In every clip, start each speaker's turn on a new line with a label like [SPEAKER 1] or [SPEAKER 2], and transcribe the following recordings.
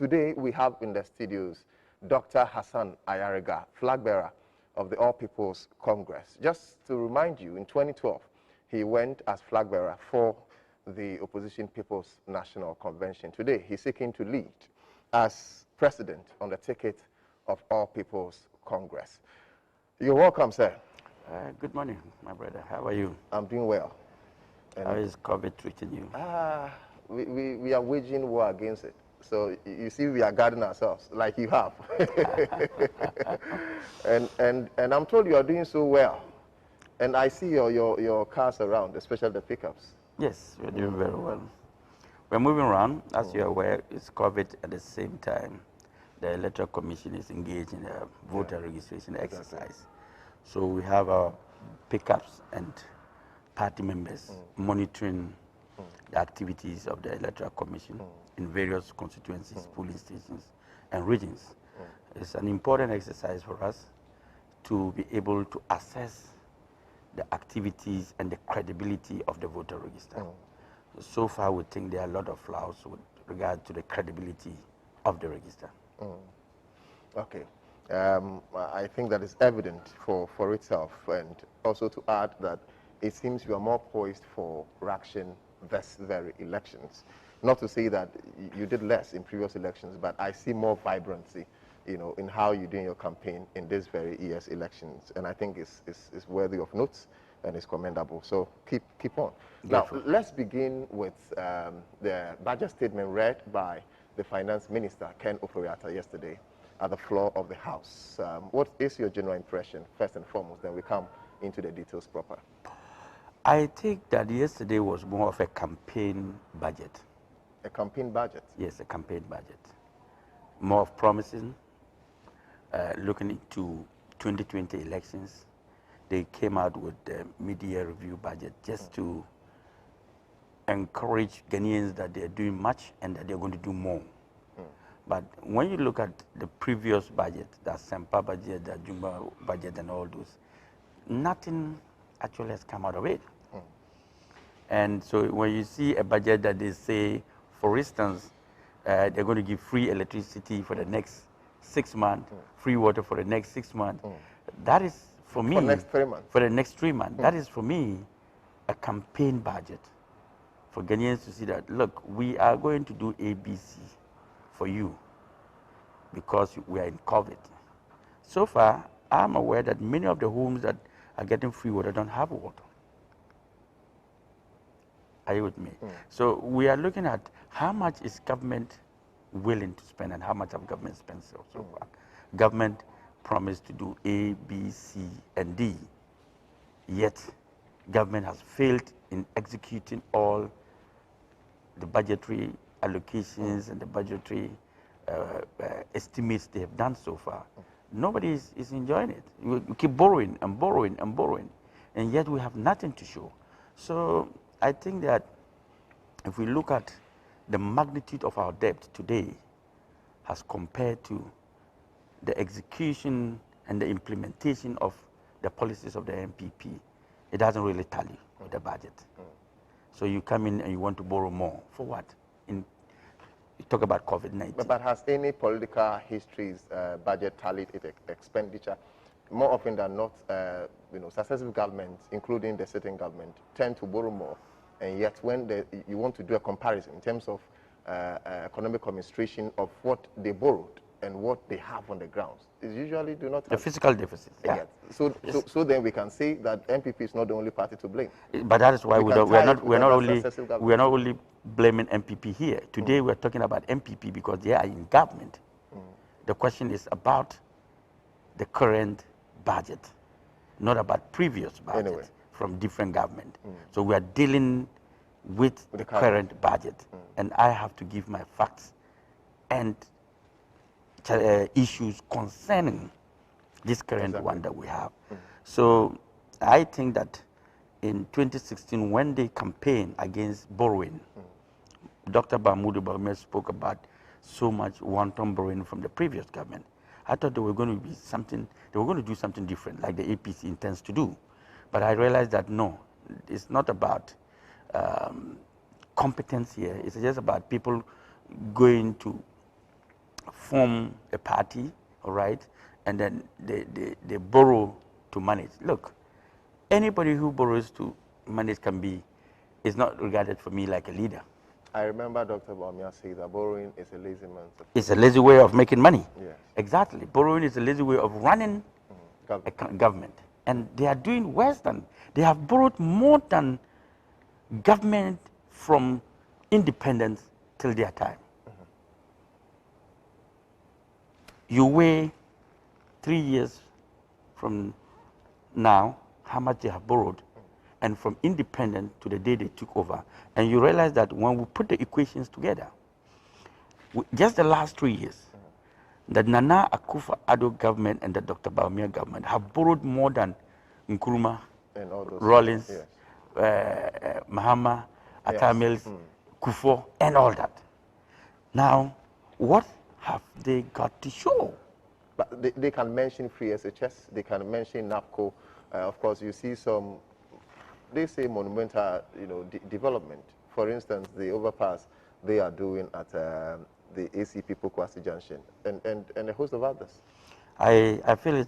[SPEAKER 1] Today we have in the studios Dr. Hassan Ayariga, flag bearer of the All People's Congress. Just to remind you, in 2012, he went as flag bearer for the Opposition People's National Convention. Today, he's seeking to lead as president on the ticket of All People's Congress. You're welcome, sir.
[SPEAKER 2] Good morning, my brother. How are you?
[SPEAKER 1] I'm doing well.
[SPEAKER 2] And how is COVID treating you?
[SPEAKER 1] We are waging war against it. So you see, we are guarding ourselves, like you have. and I'm told you are doing so well. And I see your cars around, especially the pickups.
[SPEAKER 2] Yes, we're doing very well. We're moving around. As you're aware, it's COVID at the same time. The Electoral Commission is engaged in a voter registration exercise. So we have our pickups and party members monitoring the activities of the Electoral Commission in various constituencies, polling stations, and regions. It's an important exercise for us to be able to assess the activities and the credibility of the voter register. So far, we think there are a lot of flaws with regard to the credibility of the register.
[SPEAKER 1] Okay. I think that is evident for itself, and also to add that it seems you are more poised for action this very elections. Not to say that you did less in previous elections, but I see more vibrancy, in how you're doing your campaign in this very year's elections, and I think it's worthy of notes and it's commendable. So keep on. Now, let's begin with the budget statement read by the Finance Minister, Ken Ofori-Atta, yesterday at the floor of the House. What is your general impression, first and foremost, then we come into the details proper?
[SPEAKER 2] I think that yesterday was more of a campaign budget.
[SPEAKER 1] A campaign budget?
[SPEAKER 2] Yes, a campaign budget. More of promising, looking into 2020 elections. They came out with the mid-year review budget just to encourage Ghanaians that they're doing much and that they're going to do more. But when you look at the previous budget, the Sempa budget, the Jumba budget and all those, nothing actually has come out of it. And so when you see a budget that they say, for instance, they're going to give free electricity for the next 6 months, free water for the next 6 months, that is for me,
[SPEAKER 1] for the next 3 months.
[SPEAKER 2] For the next 3 months, that is for me a campaign budget for Ghanaians to see that, look, we are going to do ABC for you because we are in COVID. So far, I'm aware that many of the homes that are getting free water don't have water. Are you with me? So we are looking at how much is government willing to spend and how much have government spent so far. Government promised to do A, B, C, and D, yet government has failed in executing all the budgetary allocations and the budgetary estimates they have done so far. Nobody is enjoying it. We keep borrowing and borrowing and borrowing, and yet we have nothing to show. So I think that if we look at the magnitude of our debt today as compared to the execution and the implementation of the policies of the MPP, it doesn't really tally with the budget. So you come in and you want to borrow more. For what? You talk about COVID-19.
[SPEAKER 1] But has any political history's budget tallied its expenditure? More often than not, successive governments, including the sitting government, tend to borrow more. And yet when you want to do a comparison in terms of economic administration of what they borrowed and what they have on the ground, it usually do not have.
[SPEAKER 2] The fiscal deficit, yeah.
[SPEAKER 1] So then we can say that MPP is not the only party to blame.
[SPEAKER 2] But that is why we're not only blaming MPP here. Today we're talking about MPP because they are in government. The question is about the current budget, not about previous budget from different government. So we are dealing with the current budget, and I have to give my facts and issues concerning this current one that we have. So I think that in 2016, when they campaigned against borrowing, Dr. Bamudu Baume spoke about so much wanton borrowing from the previous government. I thought they were going to do something different, like the APC intends to do. But I realized that no, it's not about competence here. It's just about people going to form a party, all right, and then they borrow to manage. Look, anybody who borrows to manage is not regarded for me like a leader.
[SPEAKER 1] I remember Dr. Bawumia saying that borrowing is a lazy man's approach.
[SPEAKER 2] It's a lazy way of making money.
[SPEAKER 1] Yes.
[SPEAKER 2] Exactly. Borrowing is a lazy way of running a government. And they are doing worse than, they have borrowed more than government from independence till their time. You weigh 3 years from now, how much they have borrowed, and from independence to the day they took over, and you realize that when we put the equations together, just the last 3 years, the Nana Akufo-Addo government and the Dr. Bawumia government have borrowed more than Nkrumah,
[SPEAKER 1] and all those
[SPEAKER 2] Rawlings,
[SPEAKER 1] yes.
[SPEAKER 2] Mahama, Atta
[SPEAKER 1] Yes.
[SPEAKER 2] Mills, Kufuor, and all that. Now, what have they got to show?
[SPEAKER 1] But they can mention free SHS, they can mention NAPCO. Of course, you see some, they say monumental, development. For instance, the overpass they are doing at the ACP Pokwasi Junction, and a host of others.
[SPEAKER 2] I feel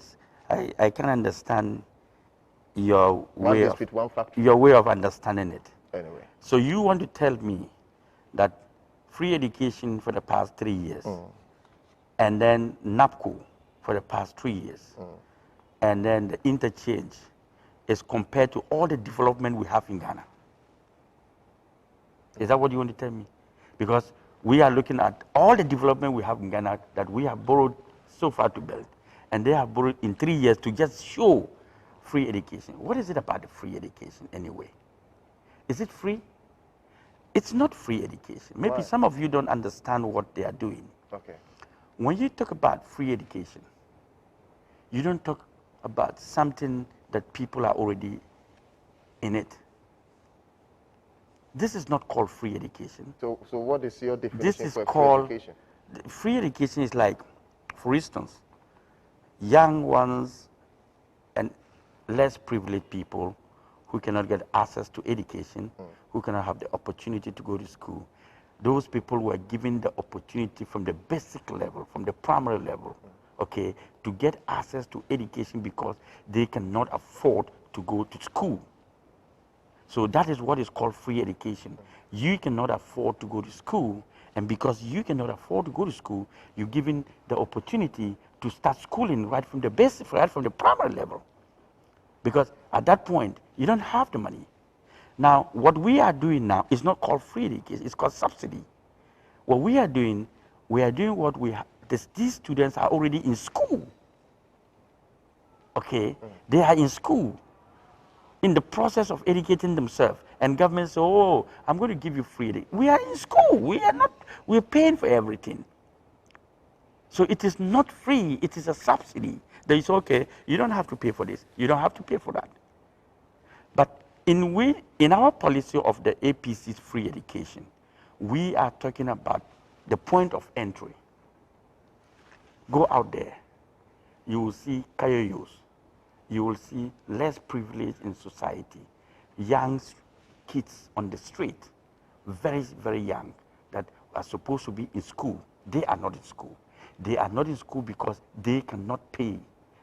[SPEAKER 2] I can understand your
[SPEAKER 1] One
[SPEAKER 2] way
[SPEAKER 1] district, one factory.
[SPEAKER 2] your way of understanding it.
[SPEAKER 1] Anyway.
[SPEAKER 2] So you want to tell me that free education for the past 3 years, and then NAPCO for the past 3 years, and then the interchange is compared to all the development we have in Ghana? Is that what you want to tell me? Because we are looking at all the development we have in Ghana that we have borrowed so far to build, and they have borrowed in 3 years to just show free education. What is it about the free education anyway? Is it free? It's not free education. Maybe some of you don't understand what they are doing.
[SPEAKER 1] Okay.
[SPEAKER 2] When you talk about free education, you don't talk about something that people are already in it. This is not called free education.
[SPEAKER 1] So what is your definition
[SPEAKER 2] This is
[SPEAKER 1] for
[SPEAKER 2] called
[SPEAKER 1] free education?
[SPEAKER 2] free education is like, for instance, young ones and less privileged people who cannot get access to education, who cannot have the opportunity to go to school. Those people were given the opportunity from the basic level, from the primary level, okay, to get access to education because they cannot afford to go to school. So that is what is called free education. You cannot afford to go to school, and because you cannot afford to go to school, you're given the opportunity to start schooling right from the basic, right from the primary level. Because at that point, you don't have the money. Now, what we are doing now is not called free education, it's called subsidy. What we are doing what we have, these students are already in school. Okay, they are in school, in the process of educating themselves, and government says, oh, I'm going to give you free. We are in school, we're paying for everything. So it is not free, it is a subsidy. That is okay, you don't have to pay for this, you don't have to pay for that. But in our policy of the APC's free education, we are talking about the point of entry. Go out there, you will see Kayoyos, you will see less privilege in society, young kids on the street, very, very young, that are supposed to be in school. They are not in school. They are not in school because they cannot pay.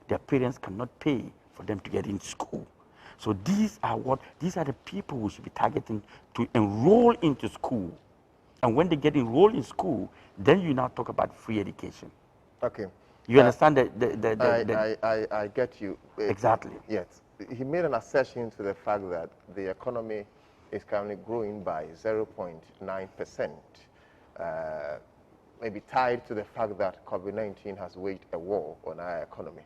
[SPEAKER 2] Their parents cannot pay for them to get in school. So these are the people we should be targeting to enroll into school. And when they get enrolled in school, then you now talk about free education.
[SPEAKER 1] Okay.
[SPEAKER 2] You understand
[SPEAKER 1] I get you.
[SPEAKER 2] Exactly.
[SPEAKER 1] Yes. He made an assertion to the fact that the economy is currently growing by 0.9%, maybe tied to the fact that COVID-19 has waged a war on our economy.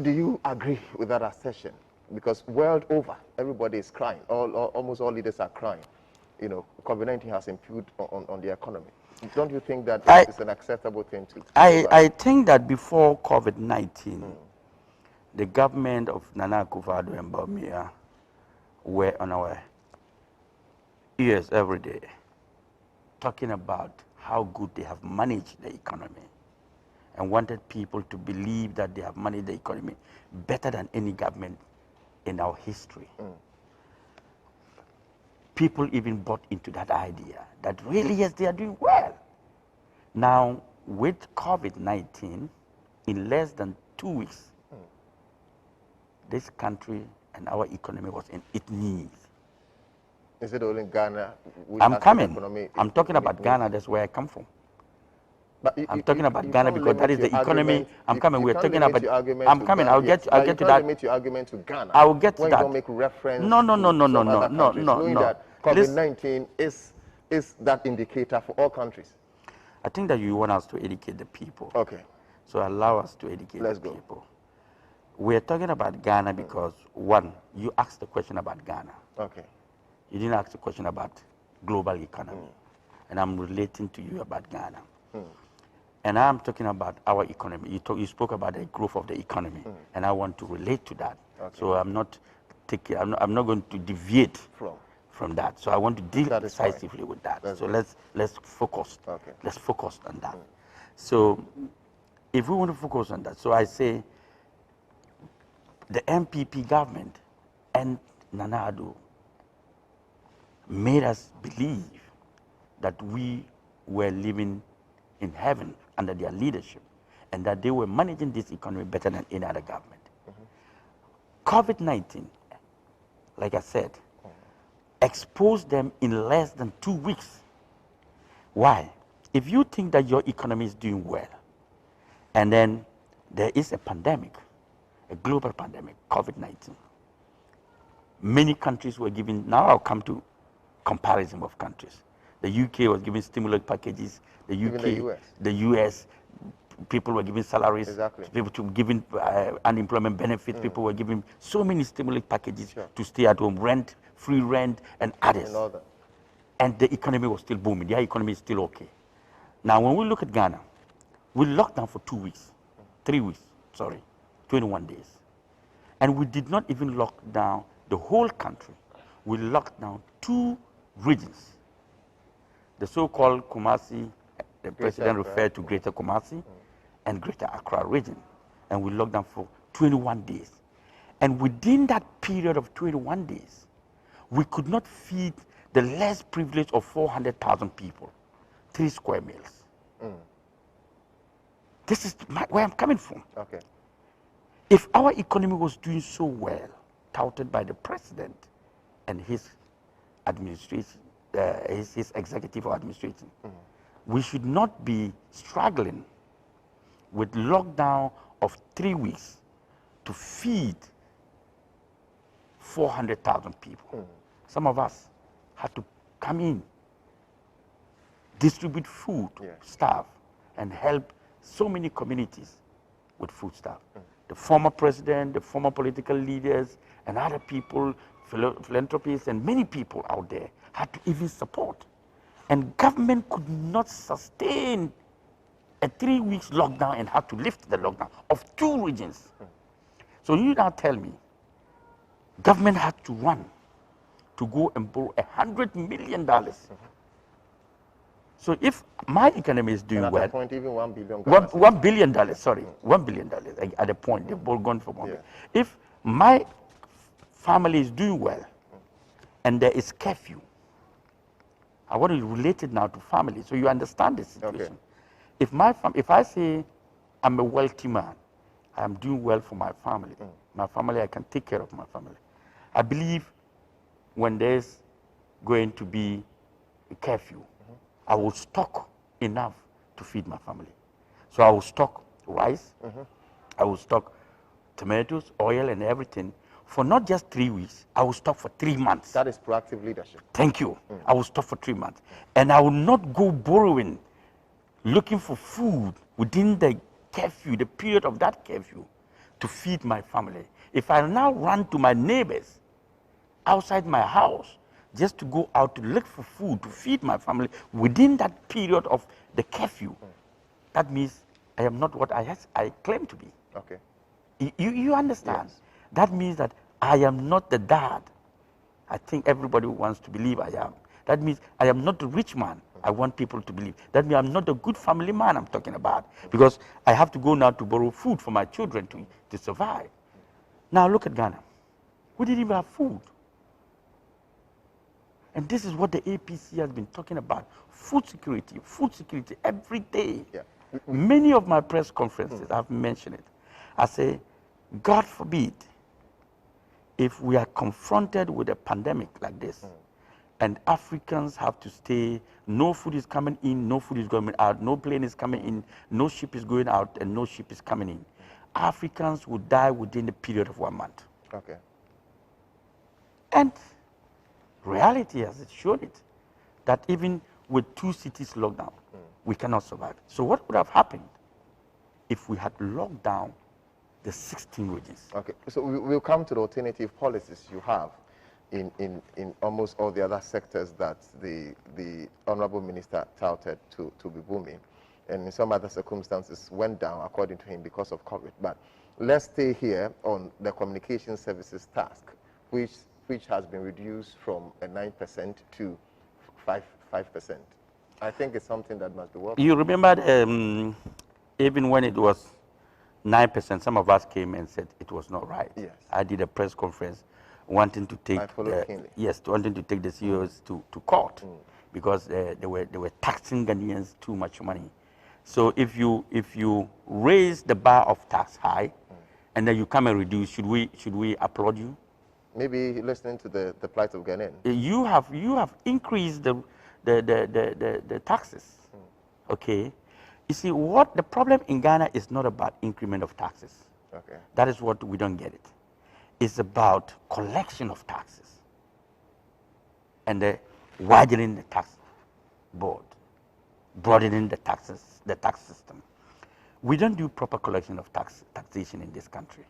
[SPEAKER 1] Do you agree with that assertion? Because world over, everybody is crying. Almost all leaders are crying. COVID-19 has improved on the economy. Don't you think that it's an acceptable thing to
[SPEAKER 2] I think that before COVID-19, the government of Nana Akufo-Addo and Bawumia were on our ears every day, talking about how good they have managed the economy and wanted people to believe that they have managed the economy better than any government in our history. People even bought into that idea that really, yes, they are doing well. Now, with COVID-19, in less than 2 weeks, this country and our economy was in its knees.
[SPEAKER 1] Is it only Ghana?
[SPEAKER 2] I'm coming. I'm talking about Ghana. That's where I come from.
[SPEAKER 1] But
[SPEAKER 2] I'm talking about Ghana because that is the economy. I'm coming. We're talking about. I'm coming.
[SPEAKER 1] I'll get to that. You can't limit your argument to Ghana.
[SPEAKER 2] I will get to that.
[SPEAKER 1] When you don't make reference
[SPEAKER 2] no.
[SPEAKER 1] knowing that COVID-19 is that indicator for all countries.
[SPEAKER 2] I think that you want us to educate the people.
[SPEAKER 1] Okay.
[SPEAKER 2] So allow us to educate the people. We're talking about Ghana because, one, you asked the question about Ghana.
[SPEAKER 1] Okay.
[SPEAKER 2] You didn't ask the question about global economy. And I'm relating to you about Ghana. And I'm talking about our economy. You spoke about the growth of the economy, and I want to relate to that. Okay. So I'm not going to deviate from that. So I want to deal decisively with that. So let's focus. Okay. Let's focus on that. So if we want to focus on that, so I say the MPP government and Nana Addo made us believe that we were living in heaven under their leadership and that they were managing this economy better than any other government. COVID-19, like I said, exposed them in less than 2 weeks. Why? If you think that your economy is doing well, and then there is a pandemic, a global pandemic, COVID-19, many countries were giving, now I'll come to comparison of countries. The UK was giving stimulus packages. The US, people were giving salaries. Exactly. People were giving unemployment benefits. People were giving so many stimulus packages to stay at home, rent, free rent, and others. And all that. And the economy was still booming. Their economy is still okay. Now, when we look at Ghana, we locked down for 2 weeks, 3 weeks, 21 days. And we did not even lock down the whole country. We locked down 2 regions. The so-called Kumasi, the president referred to Greater Kumasi and Greater Accra region. And we locked down for 21 days. And within that period of 21 days, we could not feed the less privileged of 400,000 people 3 square meals. This is where I'm coming from. Okay. If our economy was doing so well, touted by the president and his administration, his executive or administration, we should not be struggling with lockdown of 3 weeks to feed 400,000 people. Some of us had to come in, distribute food, staff, and help so many communities with food stuff. The former president, the former political leaders, and other people, philanthropists, and many people out there had to even support. And government could not sustain a 3 weeks lockdown and had to lift the lockdown of 2 regions. So you now tell me, government had to run to go and borrow $100 million. So if my economy is doing well,
[SPEAKER 1] at that point, even $1 billion.
[SPEAKER 2] $1 billion, $1 billion at the point, they've all gone for $1 billion. If my family is doing well and there is curfew, I want to relate it now to family so you understand the situation. Okay. If I say I'm a wealthy man, I'm doing well for my family, I can take care of my family. I believe when there's going to be a curfew, I will stock enough to feed my family. So I will stock rice, I will stock tomatoes, oil, and everything for not just 3 weeks. I will stock for 3 months.
[SPEAKER 1] That is proactive leadership.
[SPEAKER 2] Thank you. I will stock for 3 months. And I will not go borrowing, looking for food within the curfew, the period of that curfew, to feed my family. If I now run to my neighbors outside my house just to go out to look for food to feed my family within that period of the curfew, that means I am not what I claim to be. Okay. You understand? Yes. That means that I am not the dad I think everybody wants to believe I am. That means I am not a rich man. I want people to believe. That means I'm not a good family man I'm talking about, because I have to go now to borrow food for my children to survive. Now look at Ghana. We didn't even have food. And this is what the APC has been talking about. Food security every day. Yeah. Many of my press conferences, I've mentioned it. I say, God forbid, if we are confronted with a pandemic like this, and Africans have to stay, no food is coming in, no food is going out, no plane is coming in, no ship is going out, and no ship is coming in. Africans would die within the period of 1 month.
[SPEAKER 1] Okay.
[SPEAKER 2] And reality has shown it, that even with 2 cities locked down, we cannot survive. So what would have happened if we had locked down the 16 regions?
[SPEAKER 1] Okay, so we'll come to the alternative policies you have in almost all the other sectors that the Honorable Minister touted to be booming. And in some other circumstances went down, according to him, because of COVID. But let's stay here on the communication services task, which has been reduced from a 9% to 5%. I think it's something that must be worked.
[SPEAKER 2] You remember even when it was 9%, some of us came and said it was not right.
[SPEAKER 1] Yes.
[SPEAKER 2] I did a press conference wanting to take wanting to take the CEOs to court because they were taxing Ghanaians too much money. So if you raise the bar of tax high and then you come and reduce, should we applaud you?
[SPEAKER 1] Maybe listening to the plight of Ghanaians.
[SPEAKER 2] You have increased the taxes. Okay. You see, what the problem in Ghana is not about increment of taxes.
[SPEAKER 1] Okay.
[SPEAKER 2] That is what we don't get it. It's about collection of taxes and the widening the tax board, broadening the tax system. We don't do proper collection of taxation in this country.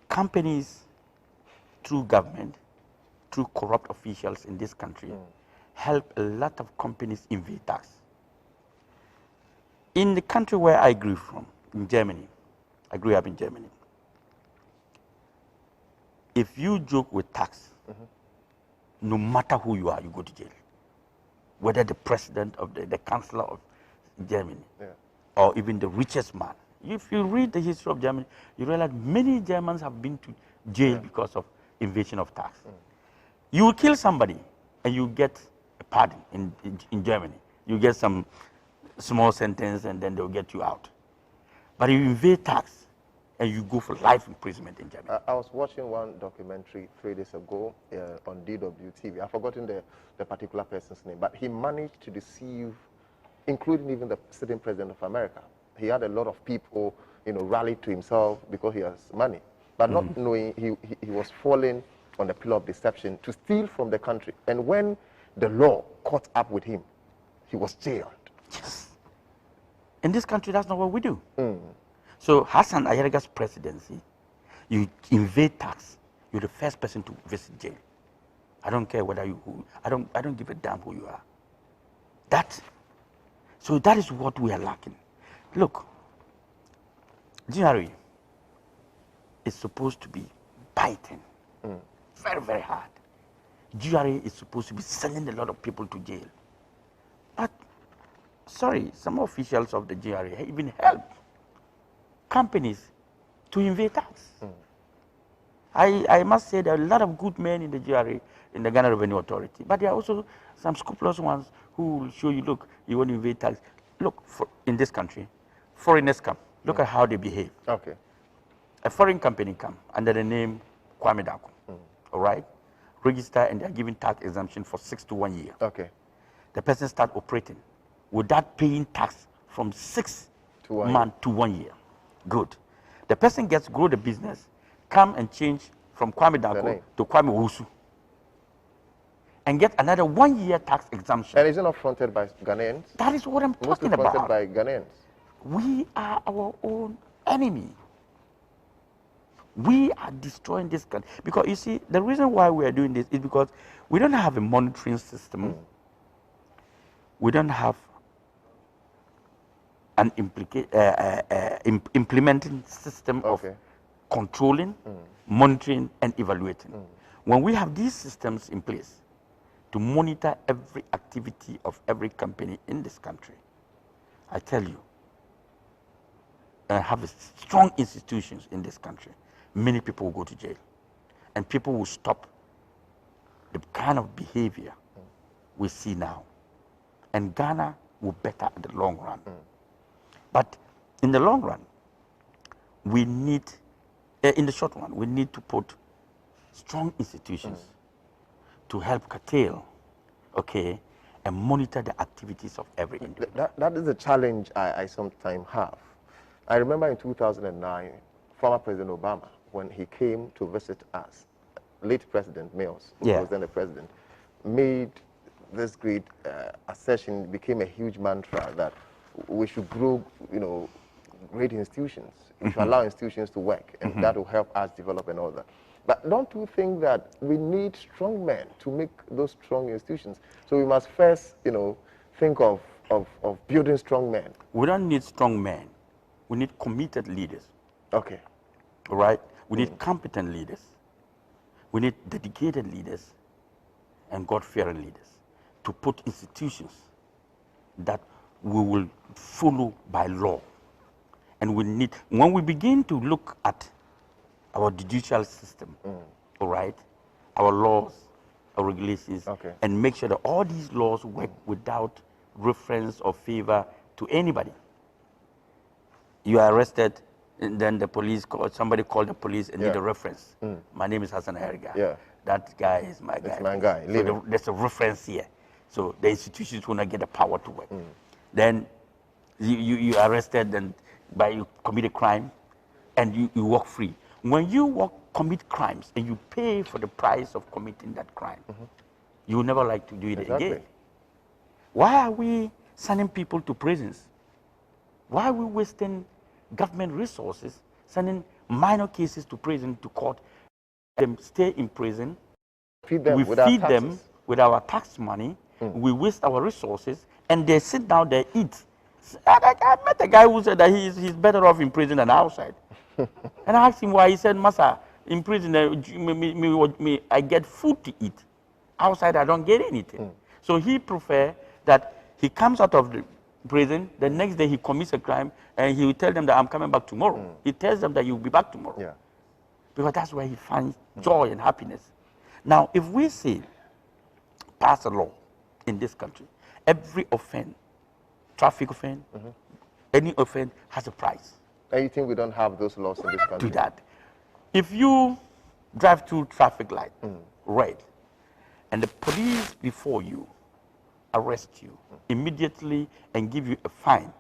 [SPEAKER 2] Companies, through government, through corrupt officials in this country, help a lot of companies evade tax. In the country where I grew from, in Germany, I grew up in Germany. If you joke with tax, no matter who you are, you go to jail. Whether the president of the chancellor of Germany, or even the richest man. If you read the history of Germany, you realize many Germans have been to jail because of evasion of tax. You will kill somebody and you get a pardon in Germany. You get some small sentence and then they'll get you out. But you evade tax and you go for life imprisonment in Germany.
[SPEAKER 1] I was watching one documentary 3 days ago on DWTV. I've forgotten the particular person's name, but he managed to deceive, including even the sitting president of America. He had a lot of people, rallied to himself because he has money, but not knowing he was falling on the pillar of deception to steal from the country. And when the law caught up with him, he was jailed.
[SPEAKER 2] Yes. In this country, that's not what we do. So Hassan Ayariga's presidency, you invade tax, you're the first person to visit jail. I don't care whether I don't give a damn who you are. So that is what we are lacking. Look, GRE is supposed to be biting very, very hard. GRE is supposed to be sending a lot of people to jail. But, sorry, some officials of the GRE even help companies to invade tax. I must say there are a lot of good men in the GRA, in the Ghana Revenue Authority, but there are also some scrupulous ones who will show you, look, you want to invade tax. Look, in this country, foreigners come. Look at how they behave.
[SPEAKER 1] Okay.
[SPEAKER 2] A foreign company come under the name Kwame Daku, all right? Register and they're given tax exemption for 6 to 1 year.
[SPEAKER 1] Okay.
[SPEAKER 2] The person start operating without paying tax from 6 months to 1 year. Good. The person gets grow the business, come and change from Kwame Daku to Kwame Wusu, and get another 1 year tax exemption.
[SPEAKER 1] And is it not fronted by Ghanaians?
[SPEAKER 2] That is what I'm talking
[SPEAKER 1] about. Mostly fronted by Ghanaians.
[SPEAKER 2] We are our own enemy. We are destroying this country. Because you see, the reason why we are doing this is because we don't have a monitoring system. We don't have an implementing system of controlling, monitoring, and evaluating. When we have these systems in place to monitor every activity of every company in this country, I tell you, and have strong institutions in this country, many people will go to jail. And people will stop the kind of behavior we see now. And Ghana will better in the long run. But in the long run, we need, in the short run, we need to put strong institutions to help curtail, okay, and monitor the activities of every individual.
[SPEAKER 1] That is a challenge I sometimes have. I remember in 2009, former President Obama, when he came to visit us, late President Mills, who was then the president, made this great assertion, became a huge mantra that we should grow, great institutions. We should allow institutions to work, and that will help us develop and all that. But don't you think that we need strong men to make those strong institutions? So we must first, think of building strong men.
[SPEAKER 2] We don't need strong men. We need committed leaders.
[SPEAKER 1] Okay.
[SPEAKER 2] All right? We need competent leaders. We need dedicated leaders and God-fearing leaders to put institutions that we will follow by law. And we need, when we begin to look at our judicial system, all right, our laws, our regulations, and make sure that all these laws work without reference or favor to anybody. You are arrested, and then the police call, somebody called the police and need a reference. My name is Hassan Ayariga.
[SPEAKER 1] Yeah.
[SPEAKER 2] That guy is my guy.
[SPEAKER 1] It's my guy.
[SPEAKER 2] So there's a reference here. So the institutions will not get the power to work. Then you are arrested and you commit a crime, and you walk free. When you commit crimes and you pay for the price of committing that crime, you will never like to do it again. Why are we sending people to prisons? Why are we wasting government resources, sending minor cases to prison, to court, them stay in prison,
[SPEAKER 1] we
[SPEAKER 2] feed them with our tax money, we waste our resources, and they sit down, they eat. I met a guy who said that he's better off in prison than outside. And I asked him why. He said, Massa, in prison, I get food to eat. Outside, I don't get anything. So he prefers that he comes out of the prison, the next day he commits a crime, and he will tell them that I'm coming back tomorrow. He tells them that you'll be back tomorrow.
[SPEAKER 1] Yeah.
[SPEAKER 2] Because that's where he finds joy and happiness. Now, if we say, pass a law in this country, every offense, traffic offense, any offense has a price.
[SPEAKER 1] And you think we don't have those laws in this country?
[SPEAKER 2] Do that. If you drive through traffic light, red, and the police before you arrest you immediately and give you a fine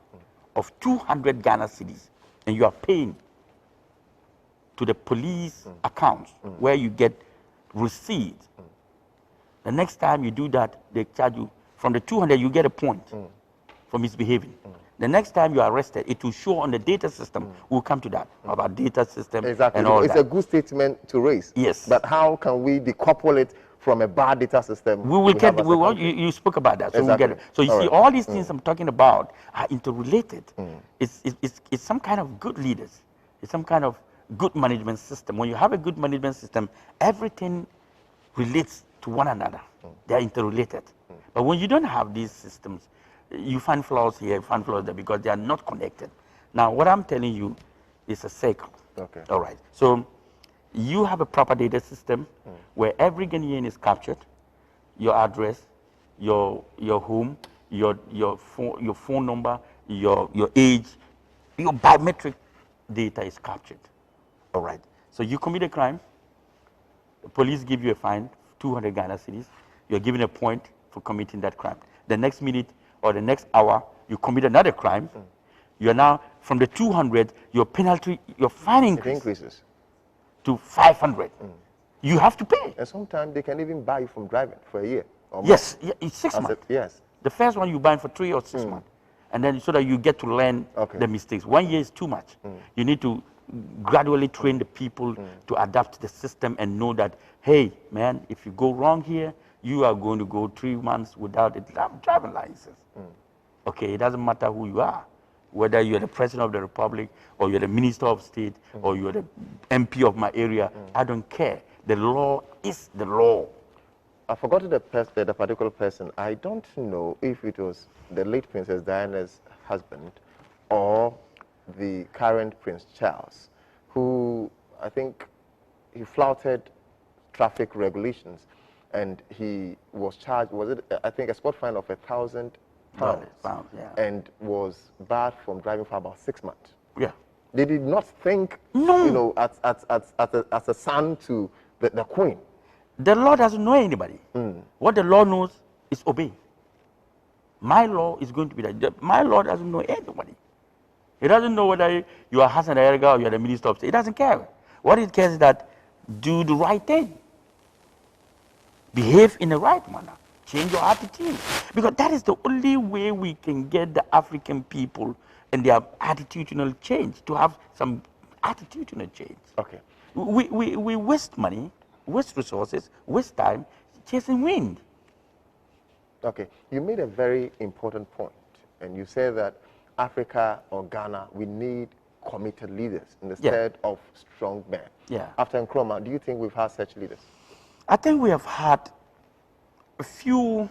[SPEAKER 2] of 200 Ghana cedis, and you are paying to the police accounts where you get receipt. The next time you do that, they charge you from the 200, you get a point for misbehaving. The next time you are arrested, it will show on the data system. We'll come to that, about data system and all
[SPEAKER 1] it's
[SPEAKER 2] that.
[SPEAKER 1] a good statement to raise.
[SPEAKER 2] Yes.
[SPEAKER 1] But how can we decouple it from a bad data system?
[SPEAKER 2] We will get, you spoke about that, so we'll get it. So you see, all these things I'm talking about are interrelated. It's some kind of good leaders. It's some kind of good management system. When you have a good management system, everything relates to one another. They are interrelated. But when you don't have these systems, you find flaws here, you find flaws there, because they are not connected. Now, what I'm telling you is a cycle.
[SPEAKER 1] Okay.
[SPEAKER 2] All right. So you have a proper data system where every Ghanaian is captured, your address, your home, your phone number, your age, your biometric data is captured. All right. So you commit a crime, the police give you a fine, 200 Ghana cedis. You're given a point for committing that crime. The next minute or the next hour, you commit another crime. You're now, from the 200, your penalty, your fine increases to 500. You have to pay.
[SPEAKER 1] And sometimes they can even buy you from driving for a year. Or
[SPEAKER 2] yes, it's 6 months.
[SPEAKER 1] Yes.
[SPEAKER 2] The first one you buy for 3 or 6 months. And then so that you get to learn the mistakes. 1 year is too much. You need to gradually train the people to adapt the system and know that, hey, man, if you go wrong here, you are going to go 3 months without a driving license. Okay, it doesn't matter who you are, whether you're the president of the republic or you're the minister of state or you're the MP of my area. I don't care. The law is the law.
[SPEAKER 1] I forgot the particular person. I don't know if it was the late Princess Diana's husband or the current Prince Charles, who I think he flouted traffic regulations, and he was charged, was it, I think, a spot fine of 1,000
[SPEAKER 2] pounds, yeah.
[SPEAKER 1] and was barred from driving for about 6 months.
[SPEAKER 2] Yeah.
[SPEAKER 1] They did not think,
[SPEAKER 2] No.
[SPEAKER 1] you know, as a son to the queen.
[SPEAKER 2] The law doesn't know anybody. What the law knows is obey. My law is going to be that. My law doesn't know anybody. It doesn't know whether you are Hassan Ayariga or you are the Minister of State. It doesn't care. What it cares is that do the right thing. Behave in the right manner. Change your attitude. Because that is the only way we can get the African people and their attitudinal change, to have some attitudinal change.
[SPEAKER 1] Okay.
[SPEAKER 2] We waste money, waste resources, waste time chasing wind.
[SPEAKER 1] Okay. You made a very important point, and you said that Africa or Ghana, we need committed leaders instead of strong men.
[SPEAKER 2] Yeah.
[SPEAKER 1] After Nkrumah, do you think we've had such leaders?
[SPEAKER 2] I think we have had a few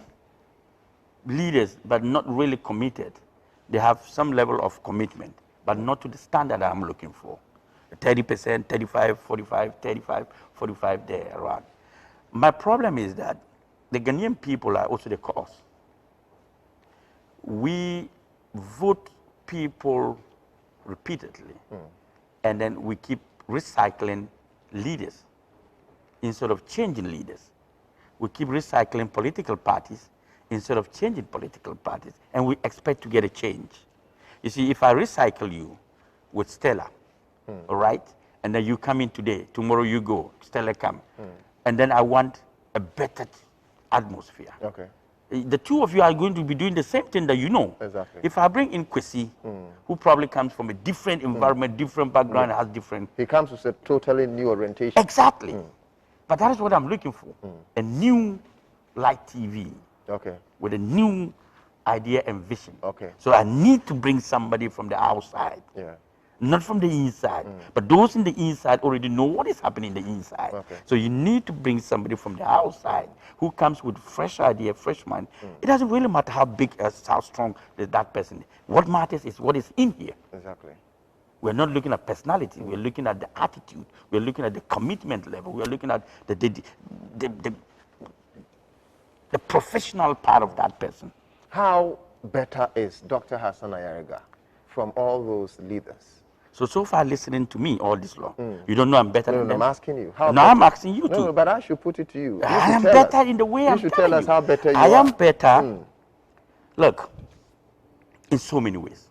[SPEAKER 2] leaders, but not really committed. They have some level of commitment, but not to the standard I'm looking for. 30%, 35, 45, 35, 45 there around. My problem is that the Ghanaian people are also the cause. We vote people repeatedly, and then we keep recycling leaders instead of changing leaders. We keep recycling political parties instead of changing political parties, and we expect to get a change. You see, if I recycle you with Stella, all right, and then you come in today, tomorrow you go, Stella come, and then I want a better atmosphere.
[SPEAKER 1] Okay.
[SPEAKER 2] The two of you are going to be doing the same thing that you know.
[SPEAKER 1] Exactly.
[SPEAKER 2] If I bring in Kwesi, who probably comes from a different environment, different background, has different...
[SPEAKER 1] He comes with a totally new orientation.
[SPEAKER 2] Exactly. But that is what I'm looking for. A new light TV.
[SPEAKER 1] Okay.
[SPEAKER 2] With a new idea and vision.
[SPEAKER 1] Okay.
[SPEAKER 2] So I need to bring somebody from the outside.
[SPEAKER 1] Yeah.
[SPEAKER 2] Not from the inside. But those in the inside already know what is happening in the inside.
[SPEAKER 1] Okay.
[SPEAKER 2] So you need to bring somebody from the outside who comes with fresh idea, fresh mind. It doesn't really matter how big, how strong that person is. What matters is what is in here.
[SPEAKER 1] Exactly.
[SPEAKER 2] We're not looking at personality. We're looking at the attitude. We're looking at the commitment level. We're looking at the professional part of that person.
[SPEAKER 1] How better is Dr. Hassan Ayariga from all those leaders?
[SPEAKER 2] So far listening to me all this long, you don't know I'm better than them?
[SPEAKER 1] I'm asking you. How
[SPEAKER 2] no,
[SPEAKER 1] better?
[SPEAKER 2] I'm asking you too.
[SPEAKER 1] No, but I should put it to you.
[SPEAKER 2] I am better in the way I'm telling you.
[SPEAKER 1] You should tell us how better you are.
[SPEAKER 2] I am better. Look, in so many ways.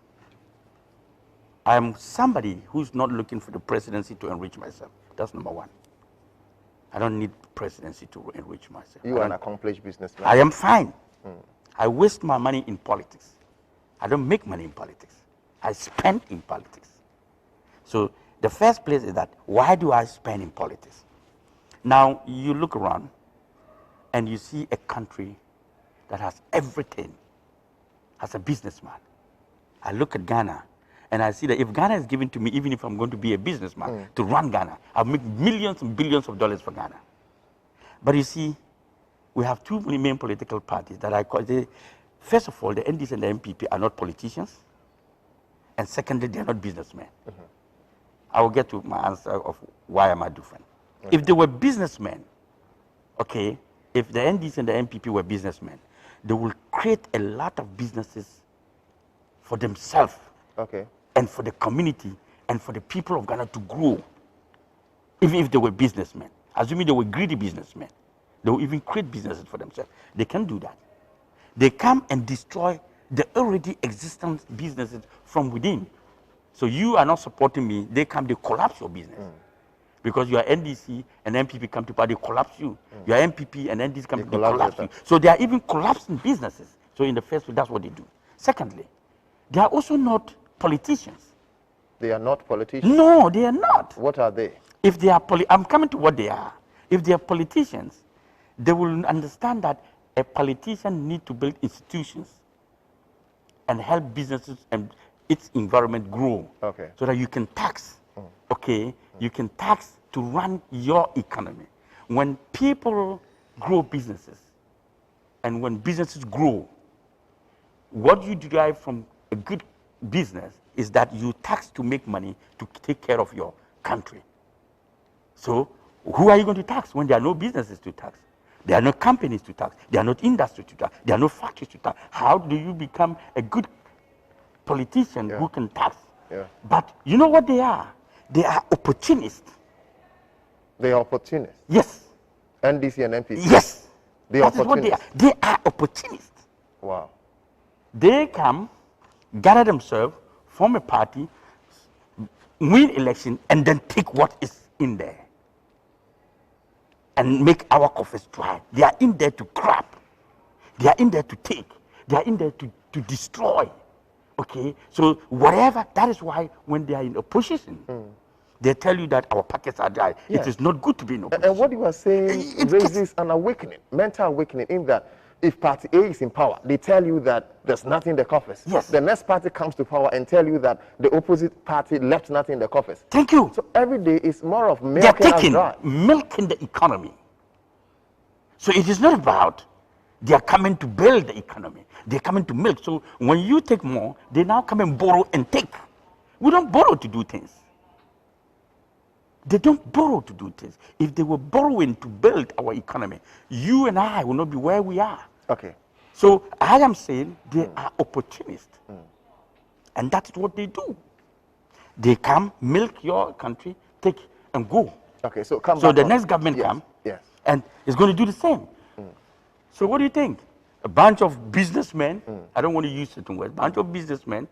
[SPEAKER 2] I am somebody who's not looking for the presidency to enrich myself. That's number one. I don't need presidency to enrich myself.
[SPEAKER 1] You are an accomplished businessman.
[SPEAKER 2] I am fine. I waste my money in politics. I don't make money in politics. I spend in politics. So the first place is that, why do I spend in politics? Now, you look around and you see a country that has everything as a businessman. I look at Ghana and I see that if Ghana is given to me, even if I'm going to be a businessman, to run Ghana, I'll make millions and billions of dollars for Ghana. But you see, we have two main political parties that I call, first of all, the NDC and the MPP are not politicians. And secondly, they're not businessmen. I will get to my answer of why am I different. If they were businessmen, okay, if the NDC and the MPP were businessmen, they will create a lot of businesses for themselves, okay, and for the community and for the people of Ghana to grow. Even if they were businessmen, assuming they were greedy businessmen, they will even create businesses for themselves. They can't do that. They come and destroy the already existing businesses from within. So you are not supporting me, they come, they collapse your business. Because you are NDC and MPP come to power, they collapse you. You are MPP and NDC come, they collapse you. So they are even collapsing businesses. So in the first place, that's what they do. Secondly, they are also not politicians.
[SPEAKER 1] They are not politicians?
[SPEAKER 2] No, they are not.
[SPEAKER 1] What are they?
[SPEAKER 2] If they are, I'm coming to what they are. If they are politicians, they will understand that a politician needs to build institutions and help businesses and its environment grow, okay, so that you can tax, okay, you can tax to run your economy. When people grow businesses and when businesses grow, what you derive from a good business is that you tax to make money to take care of your country. So who are you going to tax when there are no businesses to tax? There are no companies to tax. There are no industries to tax. There are no factories to tax. How do you become a good politician who can tax? But you know what they are? They are opportunists.
[SPEAKER 1] They are opportunists?
[SPEAKER 2] Yes.
[SPEAKER 1] NDC and NPP?
[SPEAKER 2] Yes.
[SPEAKER 1] They are opportunists?
[SPEAKER 2] They are opportunists.
[SPEAKER 1] Wow.
[SPEAKER 2] They come, gather themselves, form a party, win election, and then take what is in there and make our coffers dry. They are in there to grab. They are in there to take. They are in there to destroy. Okay? So whatever, that is why when they are in opposition, they tell you that our pockets are dry. It is not good to be in opposition.
[SPEAKER 1] And what you are saying raises an awakening, mental awakening, in that if party A is in power, they tell you that there's nothing in the coffers.
[SPEAKER 2] Yes.
[SPEAKER 1] The next party comes to power and tell you that the opposite party left nothing in the coffers.
[SPEAKER 2] Thank you.
[SPEAKER 1] So every day is more of milking us dry.
[SPEAKER 2] Milking the economy. So it is not about they are coming to build the economy. They're coming to milk. So when you take more, they now come and borrow and take. We don't borrow to do things. They don't borrow to do things. If they were borrowing to build our economy, you and I will not be where we are.
[SPEAKER 1] Okay.
[SPEAKER 2] So I am saying they are opportunists. And that's what they do. They come, milk your country, take and go.
[SPEAKER 1] Okay, so come
[SPEAKER 2] So
[SPEAKER 1] back
[SPEAKER 2] the
[SPEAKER 1] on.
[SPEAKER 2] next government
[SPEAKER 1] Yes,
[SPEAKER 2] come
[SPEAKER 1] yes.
[SPEAKER 2] and is going to do the same. So what do you think? A bunch of businessmen, I don't want to use certain words, bunch of businessmen,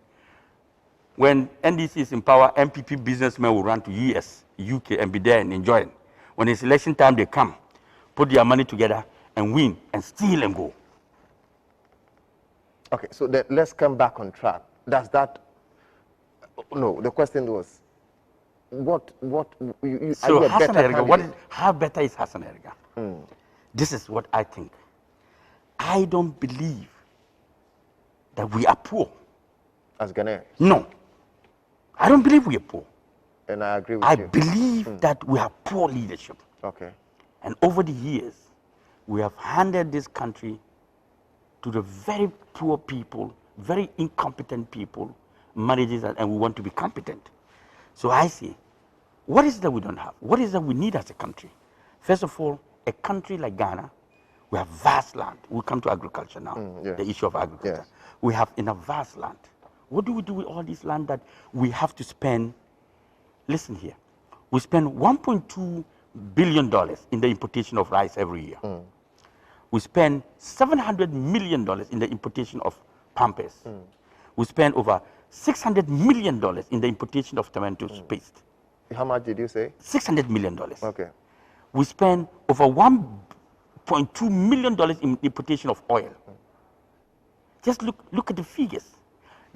[SPEAKER 2] when NDC is in power, MPP businessmen will run to US, UK, and be there and enjoy it. When it's election time, they come, put their money together, and win, and steal and go.
[SPEAKER 1] Okay, so then let's come back on track. Does that... No, the question was,
[SPEAKER 2] So Hassan Ayariga, how better is Hassan Ayariga? This is what I think. I don't believe that we are poor.
[SPEAKER 1] As Ghanaians?
[SPEAKER 2] No. I don't believe we are poor.
[SPEAKER 1] And I agree with
[SPEAKER 2] I
[SPEAKER 1] you.
[SPEAKER 2] believe that we have poor leadership.
[SPEAKER 1] Okay.
[SPEAKER 2] And over the years, we have handed this country to the very poor people, very incompetent people, managers, and we want to be competent. So I say, what is it that we don't have? What is it that we need as a country? First of all, a country like Ghana, we have vast land. We'll come to agriculture now, the issue of agriculture.
[SPEAKER 1] Yes.
[SPEAKER 2] We have enough vast land. What do we do with all this land that we have to spend? Listen here. We spend $1.2 billion in the importation of rice every year. We spend $700 million in the importation of pampers. We spend over $600 million in the importation of tomato paste.
[SPEAKER 1] How much did you say?
[SPEAKER 2] $600 million.
[SPEAKER 1] Okay.
[SPEAKER 2] We spend over $1.2 million in importation of oil. Just look at the figures.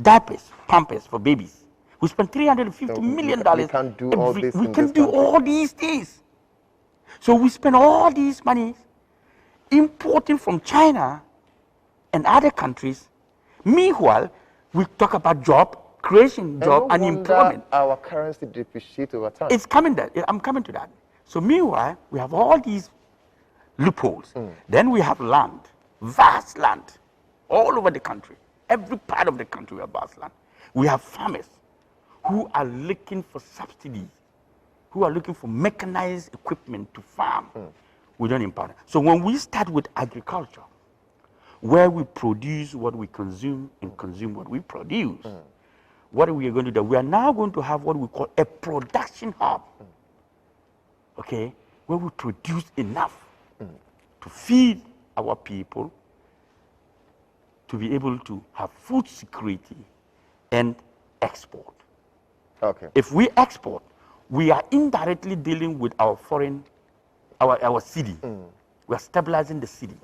[SPEAKER 2] Diapers, pampers for babies. We spend $350 million.
[SPEAKER 1] We can't do all this.
[SPEAKER 2] We can do all these things. So we spend all these money importing from China and other countries. Meanwhile, we talk about job creation, job and employment.
[SPEAKER 1] Our currency depreciates over time.
[SPEAKER 2] It's coming there. I'm coming to that. So meanwhile, we have all these loopholes. Then we have land, vast land, all over the country. Every part of the country we have vast land. We have farmers who are looking for subsidies, who are looking for mechanized equipment to farm. We don't import it. So when we start with agriculture, where we produce what we consume and consume what we produce, what are we going to do? We are now going to have what we call a production hub, okay, where we produce enough to feed our people, to be able to have food security and export.
[SPEAKER 1] Okay.
[SPEAKER 2] If we export, we are indirectly dealing with our foreign, our city. We are stabilizing the city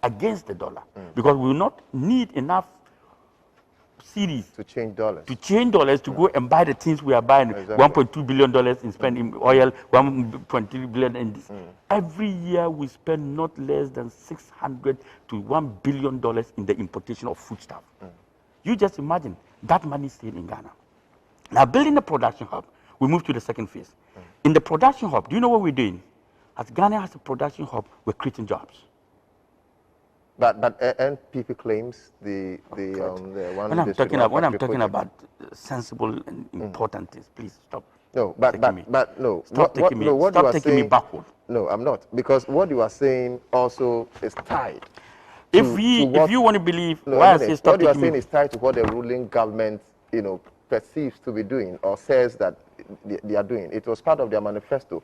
[SPEAKER 2] against the dollar because we will not need enough cities
[SPEAKER 1] to change dollars.
[SPEAKER 2] To go and buy the things we are buying. $1.2 billion in spending oil, $1.3 billion in this. Every year we spend not less than $600 to $1 billion in the importation of foodstuff. You just imagine that money staying in Ghana. Now building the production hub, we move to the second phase. In the production hub, do you know what we're doing? As Ghana has a production hub, we're creating jobs.
[SPEAKER 1] But NPP claims the one.
[SPEAKER 2] When I'm talking about sensible and important things, please stop.
[SPEAKER 1] No, no.
[SPEAKER 2] Stop taking me. Stop taking me backward.
[SPEAKER 1] No, I'm not, because what you are saying also is tied.
[SPEAKER 2] If you want to believe,
[SPEAKER 1] no,
[SPEAKER 2] why I say stop
[SPEAKER 1] what you are
[SPEAKER 2] taking
[SPEAKER 1] saying
[SPEAKER 2] me
[SPEAKER 1] is tied to what the ruling government, perceives to be doing or says that they are doing. It was part of their manifesto,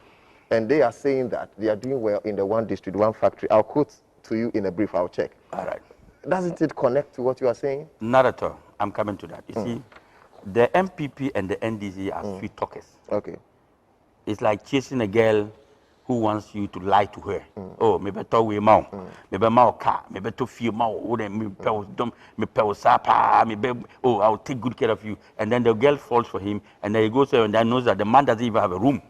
[SPEAKER 1] and they are saying that they are doing well in the one district, one factory. I'll quote to you in a brief. I'll check.
[SPEAKER 2] All right.
[SPEAKER 1] Doesn't it connect to what you are saying?
[SPEAKER 2] Not at all. I'm coming to that. You see, the MPP and the NDC are sweet talkers.
[SPEAKER 1] Okay.
[SPEAKER 2] It's like chasing a girl who wants you to lie to her. Oh, maybe to we mau, maybe mau car, maybe to feel mau, oh, I'll take good care of you. And then the girl falls for him, and then he goes there and then knows that the man doesn't even have a room.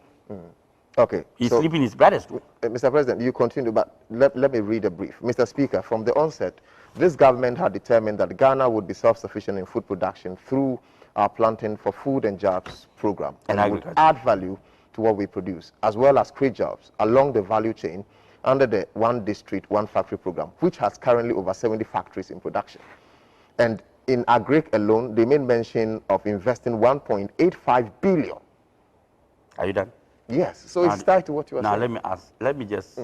[SPEAKER 1] Okay.
[SPEAKER 2] He's sleeping in his brother's room.
[SPEAKER 1] Mr. President, you continue, but let me read a brief. Mr. Speaker, from the onset, this government had determined that Ghana would be self-sufficient in food production through our planting for food and jobs program, and would add value to what we produce, as well as create jobs along the value chain under the One District, One Factory program, which has currently over 70 factories in production. And in Agric alone, they made mention of investing 1.85 billion.
[SPEAKER 2] Are you done?
[SPEAKER 1] Yes. So it's tied to what you are saying.
[SPEAKER 2] Now let me just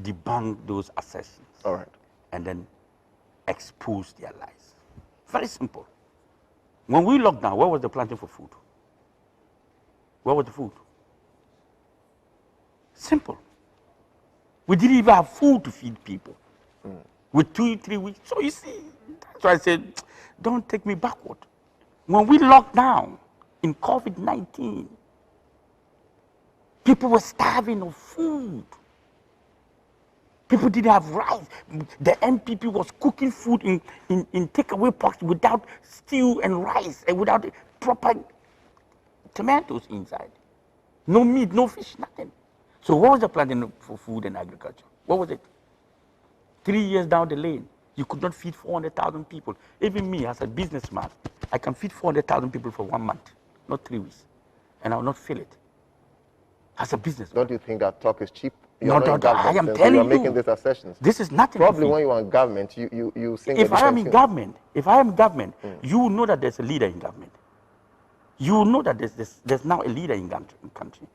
[SPEAKER 2] debunk those assertions.
[SPEAKER 1] All right.
[SPEAKER 2] And then expose their lies. Very simple. When we locked down, where was the planting for food? Where was the food? Simple. We didn't even have food to feed people. With 2-3 weeks. So you see, that's why I said, don't take me backward. When we locked down in COVID-19, people were starving of food. People didn't have rice. The NPP was cooking food in takeaway pots without stew and rice and without proper tomatoes inside. No meat, no fish, nothing. So what was the plan for food and agriculture? What was it? 3 years down the lane, you could not feed 400,000 people. Even me, as a businessman, I can feed 400,000 people for 1 month, not 3 weeks, and I will not feel it. As a businessman.
[SPEAKER 1] Don't you think that talk is cheap?
[SPEAKER 2] No, I am telling you.
[SPEAKER 1] You are making these assertions.
[SPEAKER 2] This is nothing.
[SPEAKER 1] Probably when you are in government, you sing.
[SPEAKER 2] If I am in government, you will know that there's a leader in government. You will know that there's now a leader in country.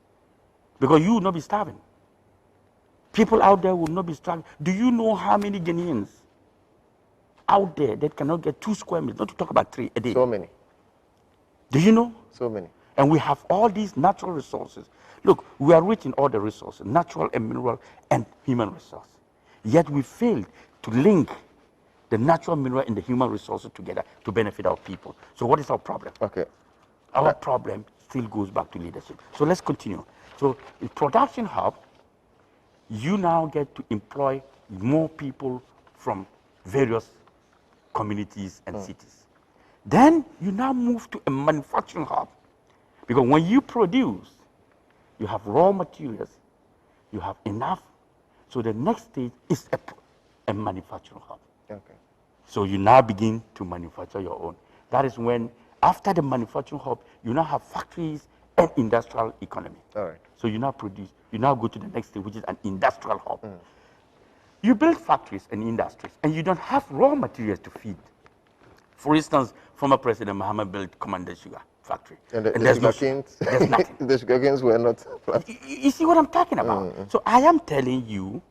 [SPEAKER 2] Because you will not be starving. People out there will not be starving. Do you know how many Ghanaians out there that cannot get 2 square meters, not to talk about 3 a day?
[SPEAKER 1] So many.
[SPEAKER 2] Do you know?
[SPEAKER 1] So many.
[SPEAKER 2] And we have all these natural resources. Look, we are rich in all the resources, natural and mineral and human resources. Yet we failed to link the natural, mineral, and the human resources together to benefit our people. So what is our problem?
[SPEAKER 1] Okay.
[SPEAKER 2] Our problem still goes back to leadership. So let's continue. So in production hub, you now get to employ more people from various communities and cities. Then you now move to a manufacturing hub. Because when you produce, you have raw materials, you have enough. So the next stage is a manufacturing hub.
[SPEAKER 1] Okay.
[SPEAKER 2] So you now begin to manufacture your own. That is when, after the manufacturing hub, you now have factories and industrial economy.
[SPEAKER 1] All right.
[SPEAKER 2] So you now produce, you now go to the next stage, which is an industrial hub. You build factories and industries, and you don't have raw materials to feed. For instance, former President Muhammad built Commander Sugar factory.
[SPEAKER 1] And
[SPEAKER 2] there's nothing.
[SPEAKER 1] The sugar canes were not.
[SPEAKER 2] You see what I'm talking about? So I am telling you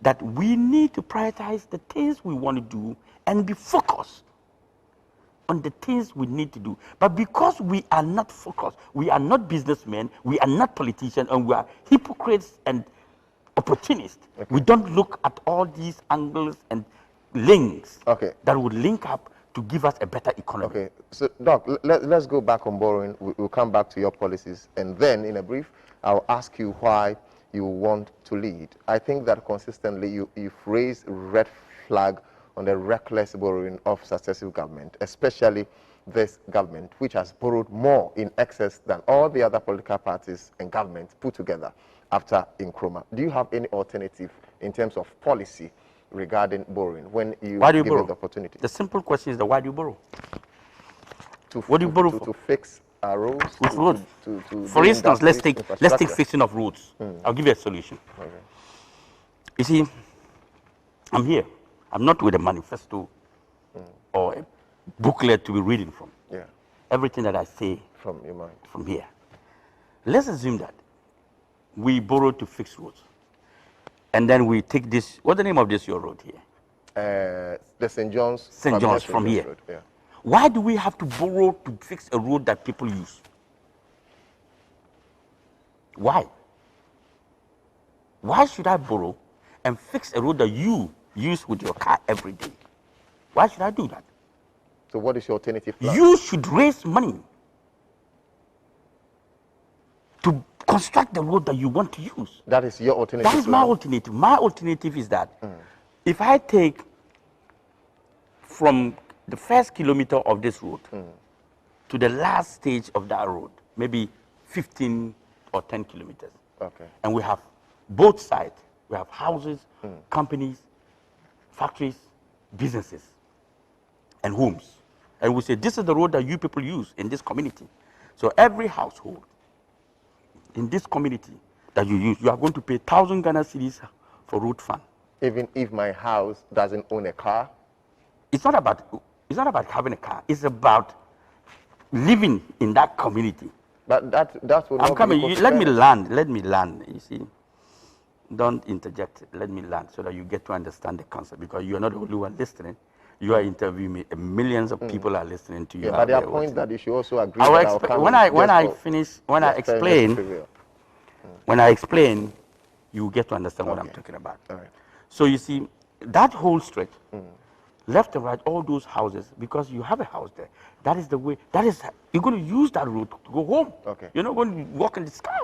[SPEAKER 2] that we need to prioritize the things we want to do and be focused on the things we need to do. But because we are not focused, we are not businessmen, we are not politicians, and we are hypocrites and opportunists, we don't look at all these angles and links that would link up to give us a better economy.
[SPEAKER 1] Okay, so Doc, let's go back on borrowing. We'll come back to your policies, and then in a brief, I'll ask you why you want to lead. I think that consistently you've raised red flag on the reckless borrowing of successive government, especially this government, which has borrowed more in excess than all the other political parties and governments put together after Nkrumah. Do you have any alternative in terms of policy regarding borrowing when you give it the opportunity?
[SPEAKER 2] The simple question is, why do you borrow?
[SPEAKER 1] What do you borrow for? To fix our roads.
[SPEAKER 2] Which roads? For instance, let's take fixing of roads. I'll give you a solution. Okay. You see, I'm here. I'm not with a manifesto or a booklet to be reading from.
[SPEAKER 1] Yeah.
[SPEAKER 2] Everything that I say
[SPEAKER 1] from your mind.
[SPEAKER 2] From here. Let's assume that we borrow to fix roads. And then we take this, what's the name of this, your road here?
[SPEAKER 1] The St. John's.
[SPEAKER 2] St. John's from here.
[SPEAKER 1] Road, yeah.
[SPEAKER 2] Why do we have to borrow to fix a road that people use? Why? Why should I borrow and fix a road that you use with your car every day? Why should I do that?
[SPEAKER 1] So what is your alternative plan?
[SPEAKER 2] You should raise money to construct the road that you want to use.
[SPEAKER 1] That is your alternative
[SPEAKER 2] That is my alternative. My alternative is that if I take from the first kilometer of this road to the last stage of that road, maybe 15 or 10 kilometers,
[SPEAKER 1] okay,
[SPEAKER 2] and we have both sides, we have houses, companies, factories, businesses, and homes. And we say, this is the road that you people use in this community. So every household in this community that you use, you are going to pay 1,000 Ghana cedis for road fund.
[SPEAKER 1] Even if my house doesn't own a car?
[SPEAKER 2] It's not about having a car. It's about living in that community.
[SPEAKER 1] But that will
[SPEAKER 2] I'm
[SPEAKER 1] not
[SPEAKER 2] coming.
[SPEAKER 1] be
[SPEAKER 2] Let me land. Let me land. You see, don't interject. Let me land so that you get to understand the concept, because you are not the only one listening. You are interviewing me. Millions of people are listening to you.
[SPEAKER 1] Yeah, but there are points that you should also agree.
[SPEAKER 2] When I explain, you get to understand what I'm talking about.
[SPEAKER 1] All right.
[SPEAKER 2] So you see, that whole stretch, left and right, all those houses, because you have a house there. That is the way. You're going to use that road to go home.
[SPEAKER 1] Okay.
[SPEAKER 2] You're not going to walk in the sky.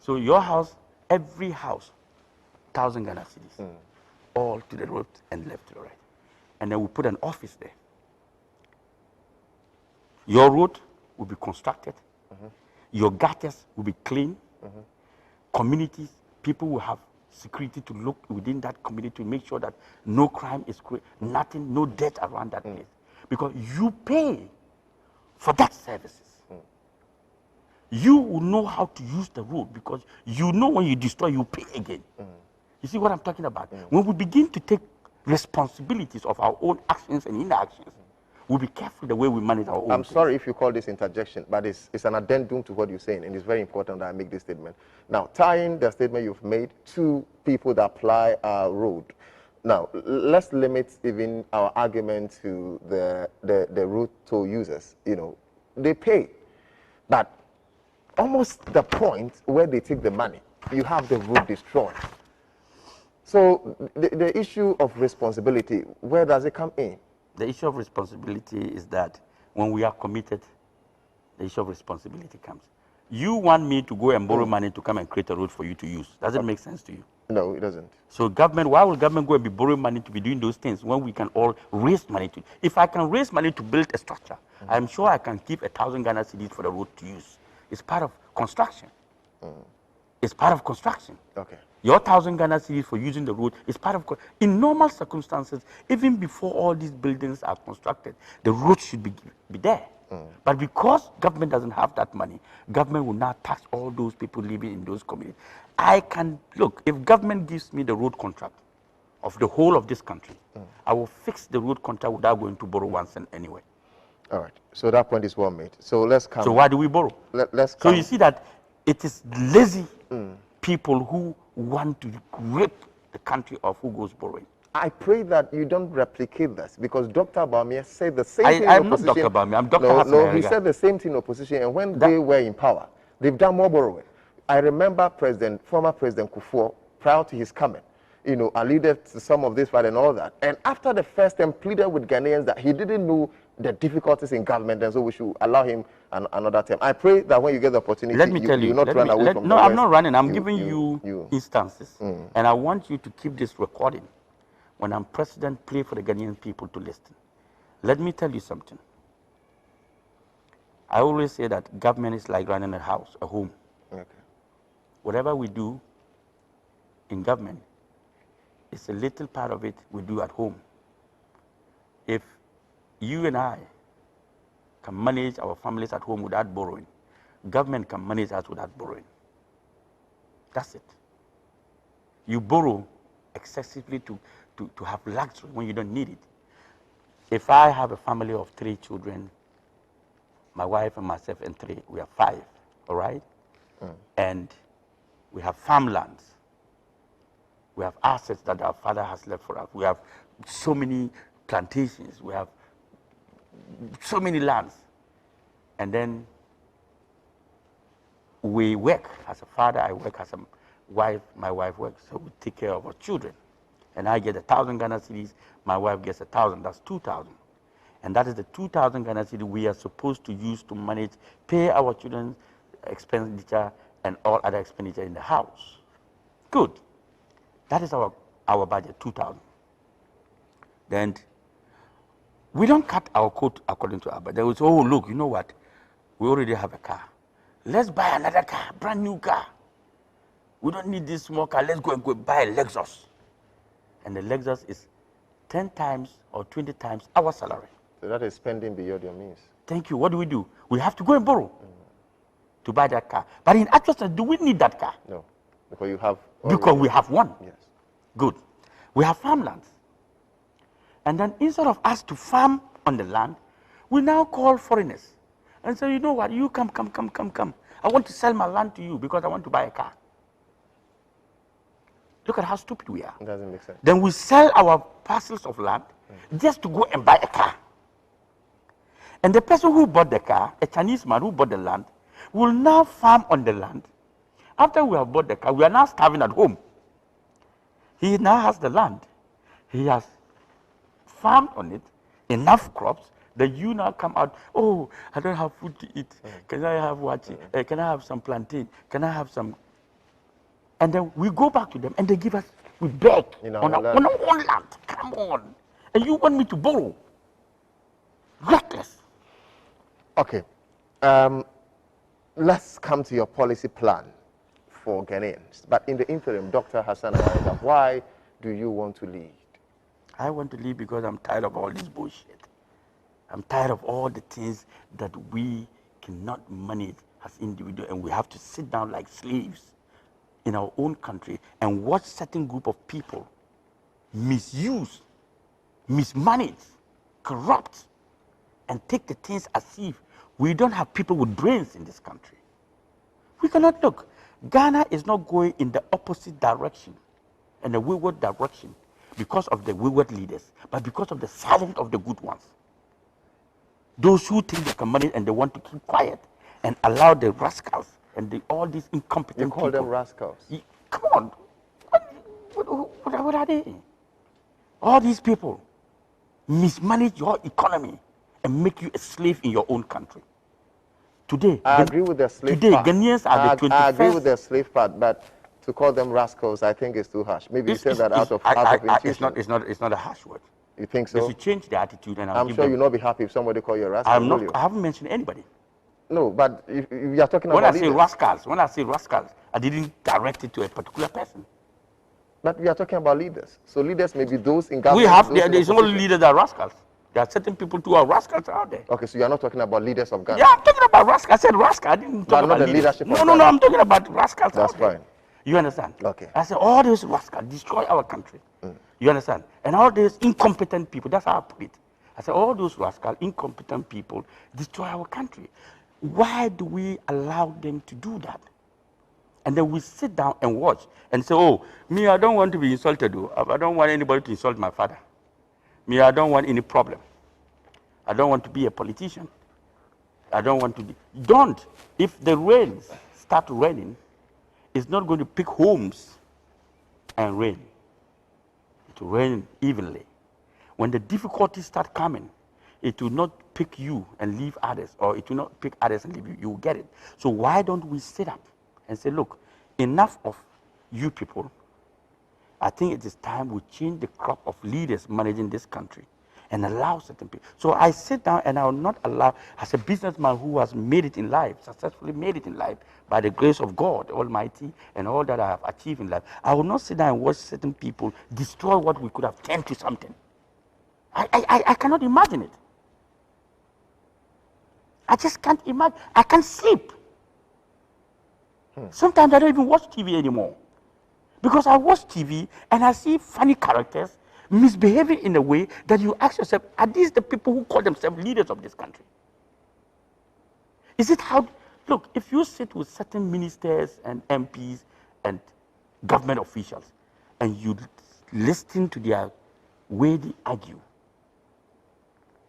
[SPEAKER 2] So your house, every house, 1,000 Ghana cedis, all to the road and left to the right. And then we put an office there. Your road will be constructed. Your gutters will be clean. Communities, people will have security to look within that community to make sure that no crime is nothing, no death around that place. Because you pay for that services. You will know how to use the road, because you know when you destroy, you pay again. You see what I'm talking about? When we begin to take responsibilities of our own actions and inactions, we'll be careful the way we manage our own
[SPEAKER 1] I'm
[SPEAKER 2] things.
[SPEAKER 1] sorry if you call this interjection, but it's an addendum to what you're saying, and it's very important that I make this statement. Now, tying the statement you've made to people that apply our road. Now, let's limit even our argument to the road toll users. You know, they pay, but almost the point where they take the money, you have the road destroyed. So the issue of responsibility, where does it come in?
[SPEAKER 2] The issue of responsibility is that when we are committed, the issue of responsibility comes. You want me to go and borrow money to come and create a road for you to use. Does it make sense to you?
[SPEAKER 1] No, it doesn't.
[SPEAKER 2] So government, why will government go and be borrowing money to be doing those things when we can all raise money to? If I can raise money to build a structure, I'm sure I can give 1,000 Ghana cedis for the road to use. It's part of construction. It's part of construction.
[SPEAKER 1] Okay.
[SPEAKER 2] Your 1,000 Ghana cedis for using the road is part of. In normal circumstances, even before all these buildings are constructed, the road should be there. But because government doesn't have that money, government will now tax all those people living in those communities. I can look, if government gives me the road contract of the whole of this country, I will fix the road contract without going to borrow 1 cent anyway.
[SPEAKER 1] All right. So that point is well made. So let's come.
[SPEAKER 2] So why do we borrow?
[SPEAKER 1] Let's come.
[SPEAKER 2] So you see that it is lazy people who want to rip the country of who goes borrowing.
[SPEAKER 1] I pray that you don't replicate this, because Dr. Bawumia said the same thing in
[SPEAKER 2] I'm
[SPEAKER 1] opposition.
[SPEAKER 2] not Dr. Bawumia, I'm Dr. Hassan.
[SPEAKER 1] No, he said the same thing in opposition, and when they were in power, they've done more borrowing. I remember former President Kufuor, prior to his coming, you know, alluded to some of this fight and all that. And after the first time, pleaded with Ghanaians that he didn't know the difficulties in government, and so we should allow him another time. I pray that when you get the opportunity,
[SPEAKER 2] let me tell you,
[SPEAKER 1] you not run away from
[SPEAKER 2] No,
[SPEAKER 1] the
[SPEAKER 2] I'm
[SPEAKER 1] West.
[SPEAKER 2] not running. I'm giving you instances. And I want you to keep this recording. When I'm president, pray for the Ghanaian people to listen. Let me tell you something. I always say that government is like running a house, a home.
[SPEAKER 1] Okay.
[SPEAKER 2] Whatever we do in government, it's a little part of it we do at home. If you and I can manage our families at home without borrowing, government can manage us without borrowing. That's it. You borrow excessively to have luxury when you don't need it. If I have a family of 3 children, my wife and myself and 3, we are 5, all right? and we have farmlands. We have assets that our father has left for us. We have so many plantations. We have so many lands. And then we work. As a father, I work. As a wife, my wife works. So we take care of our children. And I get 1,000 Ghana cedis. My wife gets 1,000. That's 2,000. And that is the 2,000 Ghana cedis we are supposed to use to manage, pay our children's expenditure and all other expenditure in the house. Good. That is our budget, 2,000. Then we don't cut our coat according to our budget. They will say, oh, look, you know what? We already have a car. Let's buy another car, brand new car. We don't need this small car. Let's go and buy a Lexus. And the Lexus is 10 times or 20 times our salary.
[SPEAKER 1] So that is spending beyond your means.
[SPEAKER 2] Thank you. What do? We have to go and borrow to buy that car. But in actual sense, do we need that car?
[SPEAKER 1] No, because you have.
[SPEAKER 2] Because we have one.
[SPEAKER 1] Yes.
[SPEAKER 2] Good. We have farmlands. And then instead of us to farm on the land, we now call foreigners and say, you know what, you come. I want to sell my land to you because I want to buy a car. Look at how stupid we are.
[SPEAKER 1] It doesn't make sense.
[SPEAKER 2] Then we sell our parcels of land just to go and buy a car. And the person who bought the car, a Chinese man who bought the land, will now farm on the land. After we have bought the car, we are now starving at home. He now has the land. He has farmed on it, enough crops, that you now come out, oh, I don't have food to eat. Can I have what? Can I have some plantain? Can I have some? And then we go back to them and they give us, we beg on our own land. Come on. And you want me to borrow? Reckless.
[SPEAKER 1] Okay. Let's come to your policy plan for Ghanaians. But in the interim, Dr. Hassan Ayariga, why do you want to lead?
[SPEAKER 2] I want to leave because I'm tired of all this bullshit. I'm tired of all the things that we cannot manage as individuals, and we have to sit down like slaves in our own country and watch certain group of people misuse, mismanage, corrupt, and take the things as if we don't have people with brains in this country. We cannot look. Ghana is not going in the opposite direction, in the wayward direction, because of the wayward leaders, but because of the silence of the good ones. Those who think they can manage and they want to keep quiet and allow the rascals and all these incompetent people.
[SPEAKER 1] You call them rascals?
[SPEAKER 2] Come on. What are they? All these people mismanage your economy and make you a slave in your own country. Today,
[SPEAKER 1] I agree with the slave
[SPEAKER 2] today,
[SPEAKER 1] part.
[SPEAKER 2] Ghanaians are the 21st.
[SPEAKER 1] I agree with the slave part, but to call them rascals, I think is too harsh. Maybe you said that out of intuition.
[SPEAKER 2] It's not a harsh word.
[SPEAKER 1] You think so?
[SPEAKER 2] They should change the attitude, and
[SPEAKER 1] I'm sure you'll not be happy if somebody call you a rascal.
[SPEAKER 2] I haven't mentioned anybody.
[SPEAKER 1] No, but if you are talking
[SPEAKER 2] when
[SPEAKER 1] about
[SPEAKER 2] when I say rascals, I didn't direct it to a particular person.
[SPEAKER 1] But we are talking about leaders. So leaders may be those in government.
[SPEAKER 2] There's no leaders that are rascals. There are certain people who are rascals out there.
[SPEAKER 1] Okay, so you are not talking about leaders of Ghana.
[SPEAKER 2] Yeah, I'm talking about rascals. I said rascal. I didn't talk about
[SPEAKER 1] leadership.
[SPEAKER 2] No, I'm talking about rascals.
[SPEAKER 1] That's fine.
[SPEAKER 2] You understand?
[SPEAKER 1] Okay.
[SPEAKER 2] I said all those rascals destroy our country. You understand? And all these incompetent people, that's how I put it. I said all those rascals, incompetent people destroy our country. Why do we allow them to do that? And then we sit down and watch and say, oh, me, I don't want to be insulted. I don't want anybody to insult my father. Me, I don't want any problem. I don't want to be a politician. I don't want to be. Don't. If the rains start raining, it's not going to pick homes and rain. It will rain evenly. When the difficulties start coming, it will not pick you and leave others, or it will not pick others and leave you. You will get it. So why don't we sit up and say, look, enough of you people. I think it is time we change the crop of leaders managing this country and allow certain people. So I sit down and I will not allow, as a businessman who has made it in life, successfully made it in life, by the grace of God Almighty and all that I have achieved in life, I will not sit down and watch certain people destroy what we could have turned to something. I cannot imagine it. I just can't imagine. I can't sleep. Sometimes I don't even watch TV anymore. Because I watch TV and I see funny characters misbehaving in a way that you ask yourself, are these the people who call themselves leaders of this country? Is it how Look, if you sit with certain ministers and MPs and government officials and you listen to their way they argue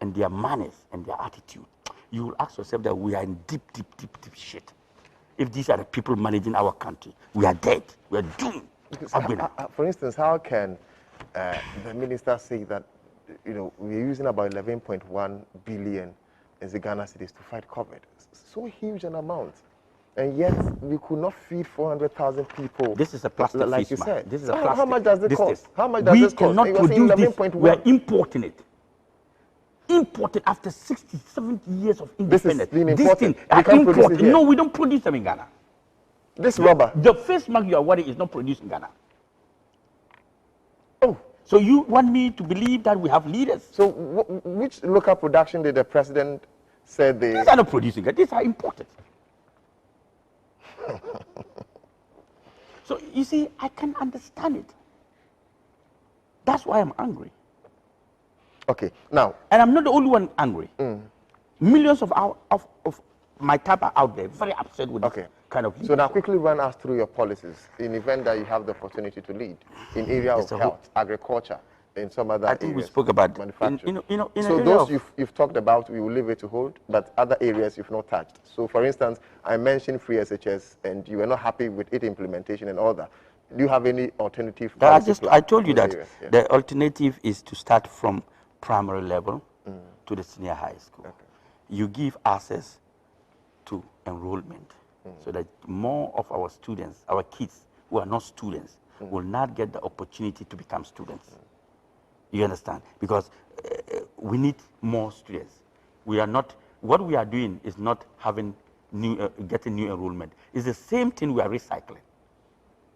[SPEAKER 2] and their manners and their attitude, you will ask yourself that we are in deep, deep, deep, deep shit. If these are the people managing our country, we are dead. We are doomed.
[SPEAKER 1] For instance, how can the minister say that, you know, we're using about 11.1 billion in the Ghana cities to fight COVID? So huge an amount. And yet, we could not feed 400,000 people.
[SPEAKER 2] This is a plastic
[SPEAKER 1] like
[SPEAKER 2] face
[SPEAKER 1] you
[SPEAKER 2] mask.
[SPEAKER 1] said.
[SPEAKER 2] This is
[SPEAKER 1] So
[SPEAKER 2] a plastic.
[SPEAKER 1] how much does it cost? How much does
[SPEAKER 2] we
[SPEAKER 1] this cost?
[SPEAKER 2] cannot produce this. We are importing it. Imported after 60, 70 years of independence.
[SPEAKER 1] This is being imported.
[SPEAKER 2] We can't produce it here. No, we don't produce them in Ghana.
[SPEAKER 1] This rubber.
[SPEAKER 2] The face mask you are wearing is not produced in Ghana. Oh, so you want me to believe that we have leaders?
[SPEAKER 1] So which local production did the president say they...
[SPEAKER 2] These are not producing it. These are imported. So you see, I can understand it. That's why I'm angry.
[SPEAKER 1] Okay, now...
[SPEAKER 2] And I'm not the only one angry. Millions of my type are out there, very upset with this kind of...
[SPEAKER 1] So now quickly run us through your policies in the event that you have the opportunity to lead in area of health, agriculture, in some other areas.
[SPEAKER 2] I think we spoke about
[SPEAKER 1] manufacturing.
[SPEAKER 2] So
[SPEAKER 1] those you've talked about, we will leave it to hold, but other areas you've not touched. So for instance, I mentioned free SHS and you were not happy with its implementation and all that. Do you have any alternative?
[SPEAKER 2] I told you that the alternative is to start from primary level to the senior high school. You give access to enrollment so that more of our students, our kids who are not students, will not get the opportunity to become students. You understand? Because we need more students. We are not, what we are doing is not having getting new enrollment. It's the same thing we are recycling.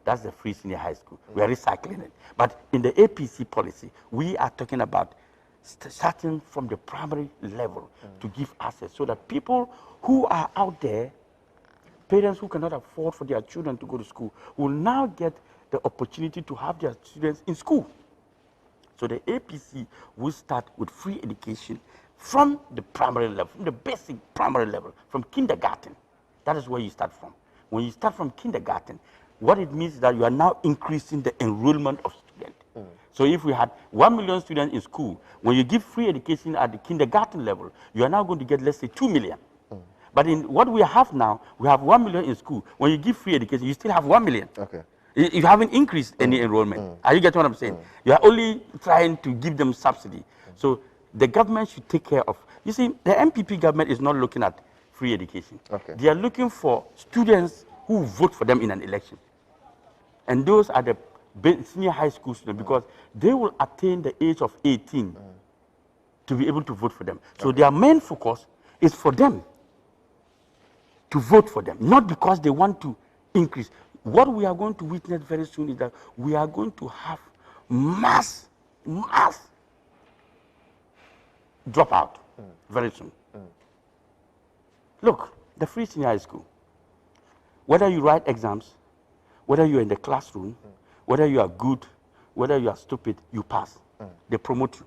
[SPEAKER 2] That's the free senior high school. We are recycling it. But in the APC policy, we are talking about starting from the primary level to give access so that people who are out there, parents who cannot afford for their children to go to school, will now get the opportunity to have their students in school. So the APC will start with free education from the primary level, from the basic primary level, from kindergarten. That is where you start from. When you start from kindergarten, what it means is that you are now increasing the enrollment of students. So if we had 1 million students in school, when you give free education at the kindergarten level, you are now going to get, let's say, 2 million. But in what we have now, we have 1 million in school. When you give free education, you still have 1 million. You haven't increased any enrollment. Are you getting what I'm saying? You are only trying to give them subsidy. So the government should take care of. You see, the MPP government is not looking at free education. They are looking for students who vote for them in an election. And those are the senior high school students because they will attain the age of 18 to be able to vote for them. So their main focus is for them to vote for them, not because they want to increase. What we are going to witness very soon is that we are going to have mass dropout very soon. Look, the free senior high school, whether you write exams, whether you're in the classroom, whether you are good, whether you are stupid, you pass. They promote you.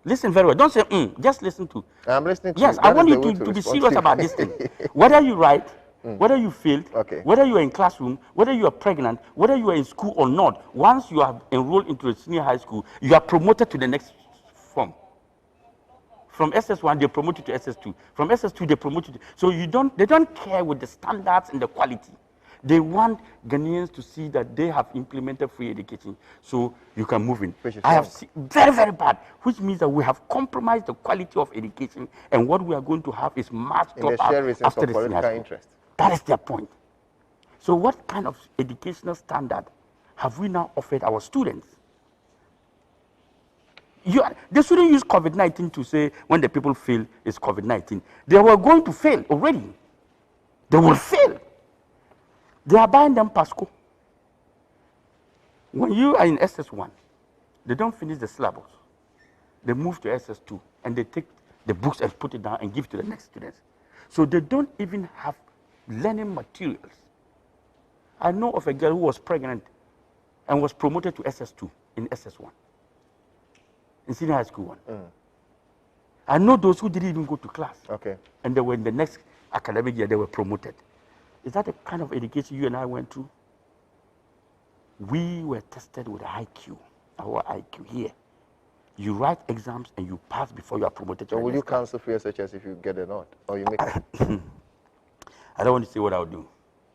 [SPEAKER 2] Listen very well. Don't say, just listen to.
[SPEAKER 1] I'm listening to
[SPEAKER 2] yes, I want you to be serious about this thing. Whether you write, whether you failed, whether you are in classroom, whether you are pregnant, whether you are in school or not, once you are enrolled into a senior high school, you are promoted to the next form. From SS1, they promote you to SS2. From SS2, they promote you to... So they don't care with the standards and the quality. They want Ghanaians to see that they have implemented free education so you can move in. I have seen very, very bad, which means that we have compromised the quality of education and what we are going to have is mass dropout after the political interest. That is their point. So what kind of educational standard have we now offered our students? They shouldn't use COVID-19 to say when the people fail it's COVID-19. They were going to fail already. They will fail. They are buying them Pasco. When you are in SS1, they don't finish the syllabus. They move to SS2 and they take the books and put it down and give it to the next students. So they don't even have learning materials. I know of a girl who was pregnant and was promoted to SS2 in SS1, in senior high school 1. I know those who didn't even go to class. And they were in the next academic year, they were promoted. Is that the kind of education you and I went through? We were tested with IQ, our IQ here. You write exams and you pass before you are promoted.
[SPEAKER 1] So will you cancel free SHS if you get a nod? Or you make it?
[SPEAKER 2] I don't want to say what I'll do.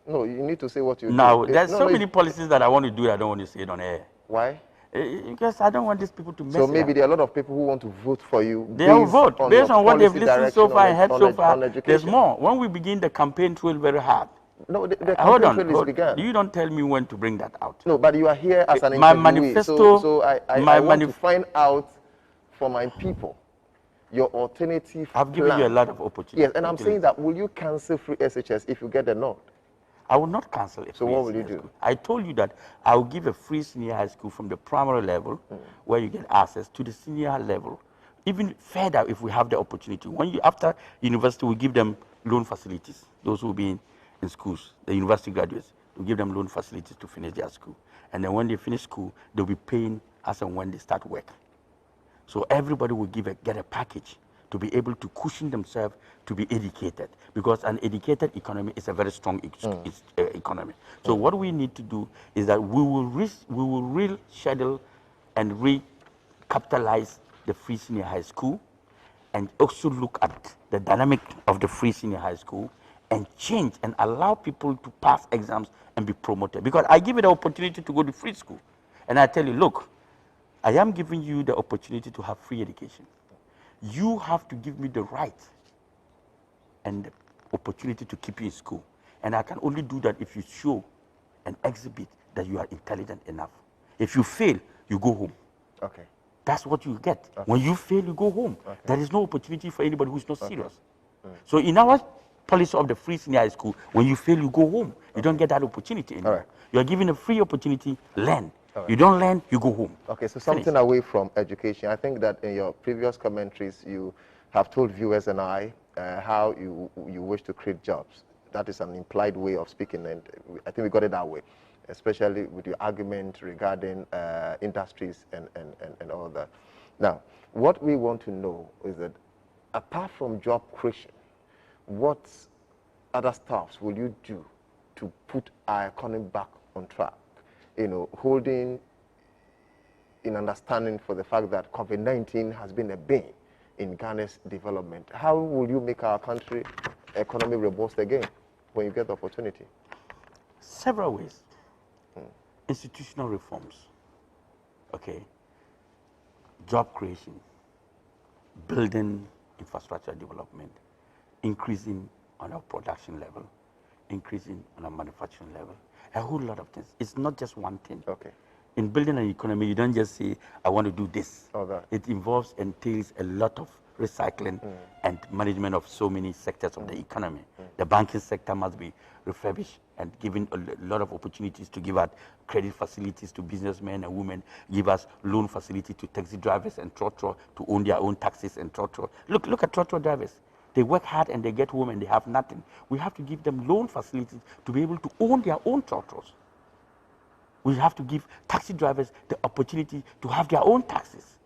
[SPEAKER 1] No, you need to say what you do.
[SPEAKER 2] Now, there's so many policies that I want to do that I don't want to say it on air.
[SPEAKER 1] Why?
[SPEAKER 2] Because I don't want these people to mess
[SPEAKER 1] So maybe there are a lot of people who want to vote for you.
[SPEAKER 2] They will vote based on what they've listened so far and heard so far. There's more. When we begin the campaign trail very hard.
[SPEAKER 1] No, the campaign trail is begun.
[SPEAKER 2] You don't tell me when to bring that out.
[SPEAKER 1] No, but you are here as an
[SPEAKER 2] my
[SPEAKER 1] interviewee.
[SPEAKER 2] Manifesto,
[SPEAKER 1] so I want to find out for my people your alternative
[SPEAKER 2] I've given you a lot of opportunities.
[SPEAKER 1] Yes, and I'm saying that will you cancel free SHS if you get a nod?
[SPEAKER 2] I will not cancel it.
[SPEAKER 1] So what will you do?
[SPEAKER 2] I told you that I will give a free senior high school from the primary level, where you get access to the senior level, even further if we have the opportunity. When you after university, we give them loan facilities. Those who will be in schools, the university graduates, we give them loan facilities to finish their school. And then when they finish school, they'll be paying as and when they start work. So everybody will get a package to be able to cushion themselves to be educated, because an educated economy is a very strong economy. So what we need to do is that we will reschedule and recapitalize the free senior high school, and also look at the dynamic of the free senior high school and change and allow people to pass exams and be promoted. Because I give you the opportunity to go to free school, and I tell you, look, I am giving you the opportunity to have free education. You have to give me the right and the opportunity to keep you in school. And I can only do that if you show and exhibit that you are intelligent enough. If you fail, you go home.
[SPEAKER 1] Okay.
[SPEAKER 2] That's what you get. Okay. When you fail, you go home. Okay. There is no opportunity for anybody who's not serious. So in our policy of the free senior high school, when you fail, you go home. You don't get that opportunity anymore. Right. You are given a free opportunity, learn. Right. You don't learn, you go home.
[SPEAKER 1] Okay, so something away from education. I think that in your previous commentaries, you have told viewers and I how you wish to create jobs. That is an implied way of speaking, and I think we got it that way, especially with your argument regarding industries and all that. Now, what we want to know is that apart from job creation, what other stuffs will you do to put our economy back on track? You know, holding in understanding for the fact that COVID-19 has been a bane in Ghana's development. How will you make our country economy robust again when you get the opportunity?
[SPEAKER 2] Several ways. Institutional reforms, okay, job creation, building infrastructure development, increasing on our production level, increasing on our manufacturing level. A whole lot of things. It's not just one thing.
[SPEAKER 1] Okay.
[SPEAKER 2] In building an economy, you don't just say, I want to do this.
[SPEAKER 1] Oh, that.
[SPEAKER 2] It entails a lot of recycling and management of so many sectors of the economy. The banking sector must be refurbished and given a lot of opportunities to give out credit facilities to businessmen and women, give us loan facility to taxi drivers and trotro to own their own taxis and trotro. Look at trotro drivers. They work hard and they get home and they have nothing. We have to give them loan facilities to be able to own their own trotros. We have to give taxi drivers the opportunity to have their own taxis.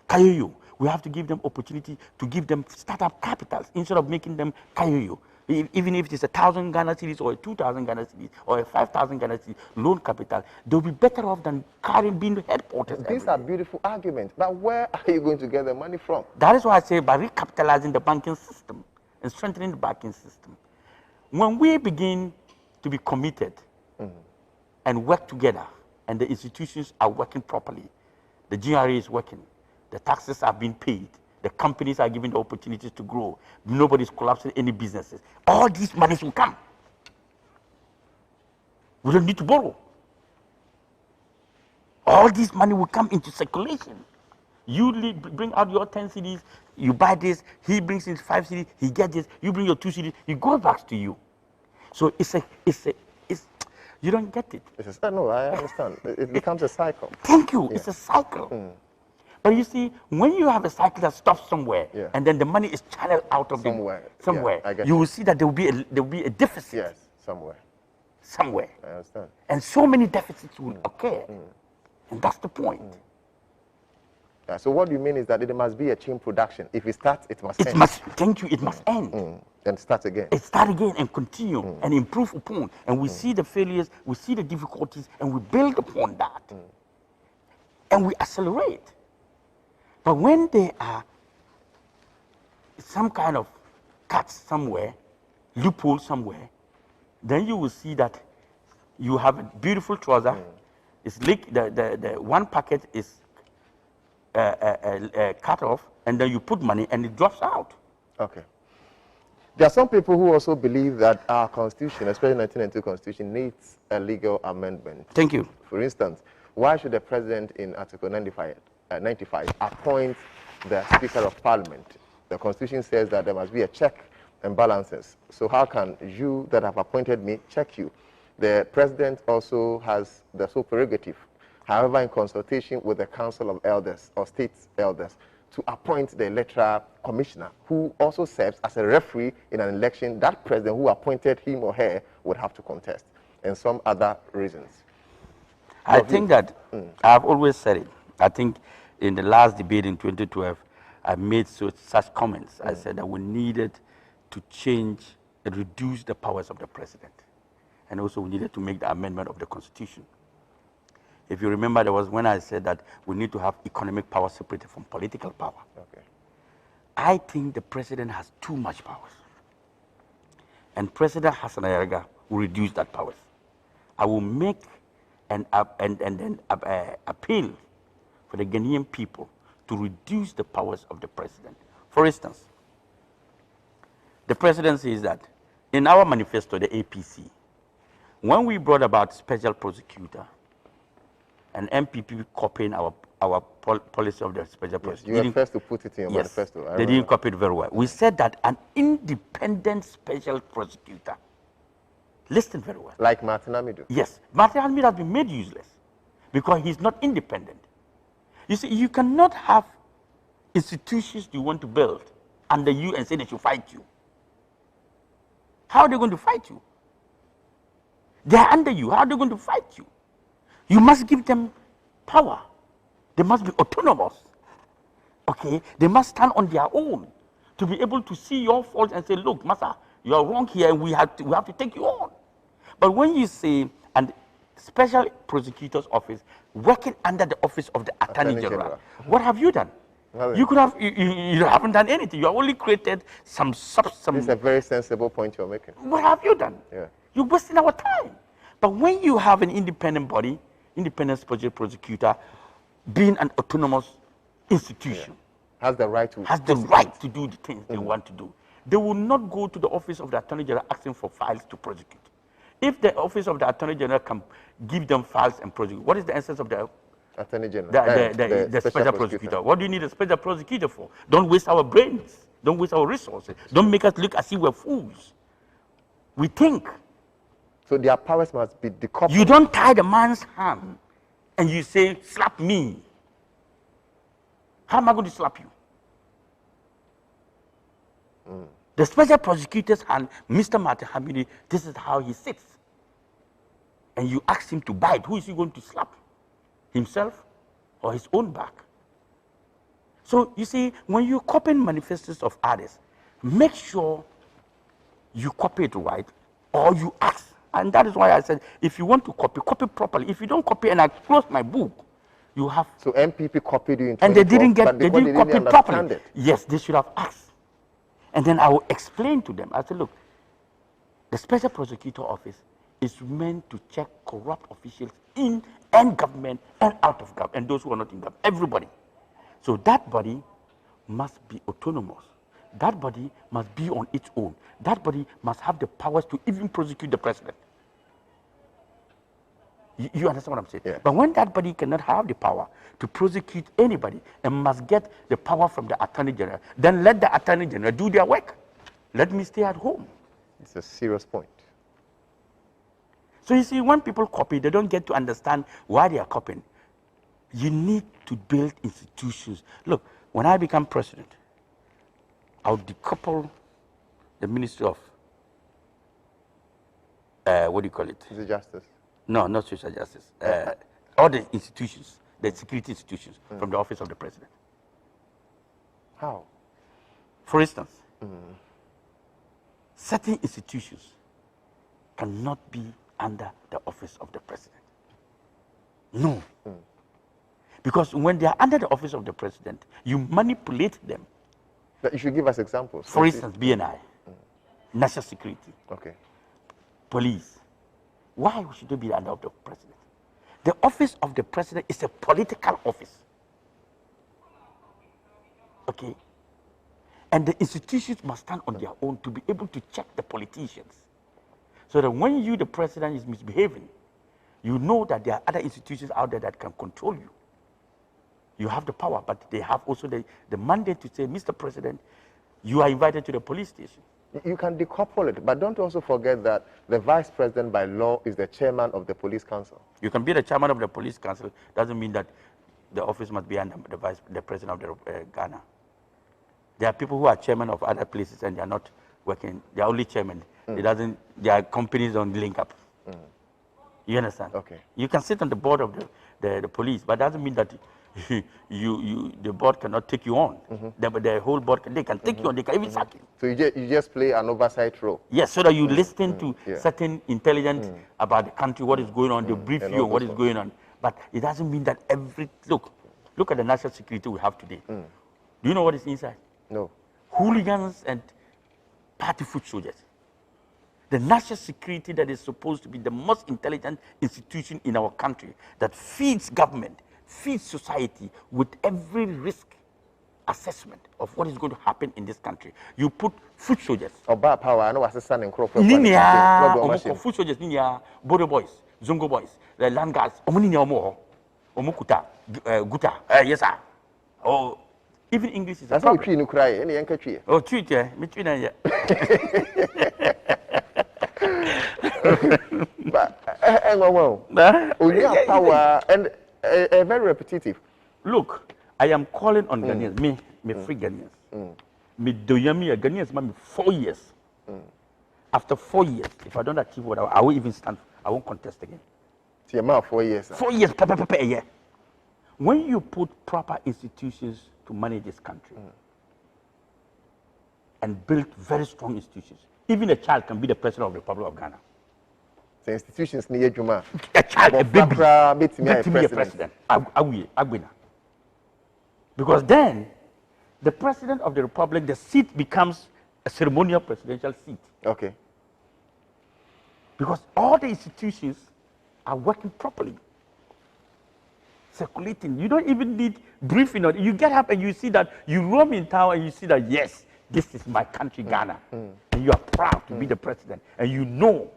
[SPEAKER 2] Kayoyo, we have to give them opportunity to give them startup capitals instead of making them kayoyo. Even if it's 1,000 Ghana cedis or 2,000 Ghana cedis or 5,000 Ghana cedis loan capital, they'll be better off than being headquarters.
[SPEAKER 1] These are beautiful arguments, but where are you going to get the money from?
[SPEAKER 2] That is why I say by recapitalizing the banking system and strengthening the banking system. When we begin to be committed and work together, and the institutions are working properly, the GRA is working, the taxes are being paid, the companies are given the opportunities to grow, nobody's collapsing any businesses. All these monies will come. We don't need to borrow. All this money will come into circulation. You bring out your 10 CDs, you buy this, he brings in 5 CDs, he gets this, you bring your 2 CDs, it goes back to you. So you don't get it.
[SPEAKER 1] No, I understand. It becomes a cycle.
[SPEAKER 2] Thank you. Yeah. It's a cycle. But you see, when you have a cycle that stops somewhere, and then the money is channeled out of
[SPEAKER 1] somewhere,
[SPEAKER 2] you will see that there will be a deficit.
[SPEAKER 1] Yes, somewhere. I understand.
[SPEAKER 2] And so many deficits will occur, and that's the point.
[SPEAKER 1] So what you mean is that it must be a chain production. If it starts, it must end.
[SPEAKER 2] Thank you, it must end.
[SPEAKER 1] And start again.
[SPEAKER 2] It start again and continue and improve upon. And we see the failures, we see the difficulties, and we build upon that. And we accelerate. But when there are some kind of cuts somewhere, loophole somewhere, then you will see that you have a beautiful trouser. It's leak. The one packet is cut off, and then you put money, and it drops out.
[SPEAKER 1] Okay. There are some people who also believe that our constitution, especially 1992 constitution, needs a legal amendment.
[SPEAKER 2] Thank you.
[SPEAKER 1] For instance, why should the president in Article 95 appoint the Speaker of Parliament? The constitution says that there must be a check and balances. So how can you that have appointed me check you? The president also has the sole prerogative, however, in consultation with the Council of Elders or State Elders, to appoint the electoral commissioner, who also serves as a referee in an election that president who appointed him or her would have to contest, and some other reasons.
[SPEAKER 2] I think that I've always said it. I think in the last debate in 2012, I made such comments. I said that we needed to change and reduce the powers of the president. And also we needed to make the amendment of the Constitution. If you remember, there was when I said that we need to have economic power separated from political power.
[SPEAKER 1] Okay.
[SPEAKER 2] I think the president has too much powers. And President Hassan Ayariga will reduce that powers. I will make an appeal for the Ghanaian people to reduce the powers of the president. For instance, the president says that in our manifesto, the APC, when we brought about special prosecutor, and MPP copying our policy of the special prosecutor.
[SPEAKER 1] You were first to put it in your manifesto.
[SPEAKER 2] They didn't copy it very well. We said that an independent special prosecutor, listen very well.
[SPEAKER 1] Like Martin Amidu?
[SPEAKER 2] Yes. Martin Amidu has been made useless because he's not independent. You see, you cannot have institutions you want to build under you and say they should fight you. How are they going to fight you? They are under you. How are they going to fight you? You must give them power. They must be autonomous. Okay? They must stand on their own to be able to see your fault and say, look, Master, you are wrong here and we have to take you on. But when you say, and special prosecutor's office working under the office of the Attorney General, what have you done?
[SPEAKER 1] Well,
[SPEAKER 2] you could have, you haven't done anything. You have only created some.
[SPEAKER 1] It's a very sensible point you're making.
[SPEAKER 2] What have you done?
[SPEAKER 1] Yeah.
[SPEAKER 2] You're wasting our time. But when you have an independent body, independent special prosecutor, being an autonomous institution,
[SPEAKER 1] has the right to
[SPEAKER 2] do the things they want to do. They will not go to the office of the Attorney General asking for files to prosecute. If the office of the Attorney General can give them files and prosecute, what is the essence of the
[SPEAKER 1] Attorney General?
[SPEAKER 2] The special prosecutor. What do you need a special prosecutor for? Don't waste our brains. Don't waste our resources. Don't make us look as if we're fools. We think.
[SPEAKER 1] So their powers must be decoupled.
[SPEAKER 2] You don't tie the man's hand and you say, slap me. How am I going to slap you? The special prosecutor's hand, Mr. Martin Hamidi, this is how he sits. And you ask him to bite. Who is he going to slap? Himself or his own back? So you see, when you copy manifestos of others, make sure you copy it right or you ask. And that is why I said, if you want to copy, copy properly. If you don't copy and I close my book, you have.
[SPEAKER 1] So MPP copied you in 2012,
[SPEAKER 2] and they didn't copy properly.
[SPEAKER 1] It.
[SPEAKER 2] Yes, they should have asked. And then I will explain to them. I said, look, the special prosecutor office is meant to check corrupt officials in and government and out of government, and those who are not in government, everybody. So that body must be autonomous. That body must be on its own. That body must have the powers to even prosecute the president. You understand what I'm saying?
[SPEAKER 1] Yeah.
[SPEAKER 2] But when that body cannot have the power to prosecute anybody and must get the power from the Attorney General, then let the Attorney General do their work. Let me stay at home.
[SPEAKER 1] It's a serious point.
[SPEAKER 2] So you see, when people copy, they don't get to understand why they are copying. You need to build institutions. Look, when I become president, I'll decouple the Ministry of, what do you call it?
[SPEAKER 1] Is it justice?
[SPEAKER 2] No, not social justice. All the institutions, the security institutions from the office of the president.
[SPEAKER 1] How?
[SPEAKER 2] For instance, certain institutions cannot be under the office of the president. No. Because when they are under the office of the president, you manipulate them.
[SPEAKER 1] But you should give us examples.
[SPEAKER 2] For instance, BNI, national security,
[SPEAKER 1] okay,
[SPEAKER 2] police. Why should they be under the president? The office of the president is a political office. Okay? And the institutions must stand on their own to be able to check the politicians. So that when you, the president, is misbehaving, you know that there are other institutions out there that can control you. You have the power, but they have also the mandate to say, Mr. President, you are invited to the police station.
[SPEAKER 1] You can decouple it, but don't also forget that the vice president by law is the chairman of the police council.
[SPEAKER 2] You can be the chairman of the police council, doesn't mean that the office must be under the president of Ghana. There are people who are chairman of other places and they are not working, they are only chairman. Their companies don't link up. You understand?
[SPEAKER 1] Okay.
[SPEAKER 2] You can sit on the board of the police, but that doesn't mean that the board cannot take you on. The whole board they can take you on, they can even sack you.
[SPEAKER 1] So you just play an oversight role.
[SPEAKER 2] Yes, so that you listen to certain intelligence about the country, what is going on, they brief you on what is going on. But it doesn't mean that look at the national security we have today. Do you know what is inside?
[SPEAKER 1] No.
[SPEAKER 2] Hooligans and party foot soldiers. The national security that is supposed to be the most intelligent institution in our country that feeds government, feeds society with every risk assessment of what is going to happen in this country. You put foot soldiers.
[SPEAKER 1] Oba power, I know Hassan and Crawford.
[SPEAKER 2] Foot soldiers, border boys, Zongo boys, the land guards, Omukuta, Guta, yes sir. Oh, even English is a problem.
[SPEAKER 1] You cry, any young
[SPEAKER 2] oh, treat yeah, me treat yeah.
[SPEAKER 1] But we have power and very repetitive.
[SPEAKER 2] Look, I am calling on Ghanaians, me free Ghanaians. Me doyami Ghanaians, me 4 years. After 4 years, if I don't achieve what I will even stand, I won't contest again.
[SPEAKER 1] See, about 4 years.
[SPEAKER 2] 4 years, a year. When you put proper institutions to manage this country and build very strong institutions, even a child can be the president of the Republic of Ghana.
[SPEAKER 1] The institutions near Juma.
[SPEAKER 2] A child, a baby, to be a president. Because then, the president of the republic, the seat becomes a ceremonial presidential seat.
[SPEAKER 1] Okay.
[SPEAKER 2] Because all the institutions are working properly, circulating. You don't even need briefing. You get up and you see that, you roam in town and you see that, yes, this is my country, Ghana. And you are proud to be the president. And you know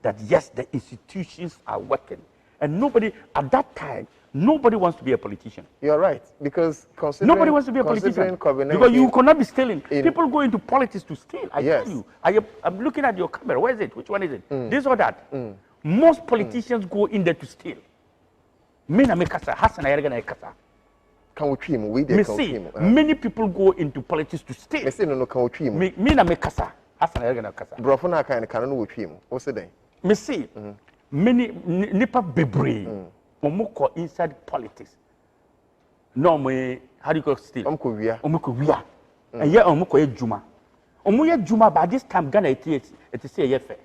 [SPEAKER 2] that, yes, the institutions are working. And nobody, at that time, nobody wants to be a politician.
[SPEAKER 1] You're right. Because
[SPEAKER 2] nobody wants to be a politician. Because you cannot be stealing. People go into politics to steal. I tell you. I'm looking at your camera. Where is it? Which one is it? This or that? Most politicians go in there to steal. Hassan Ayariga na kasa. Many people go into politics to steal. Many nipa bebre omoko inside politics. No me how do you call steal? Omoko wia. And yeah omoko ye juma. Omo ye juma by this time Ghana it say ye fair.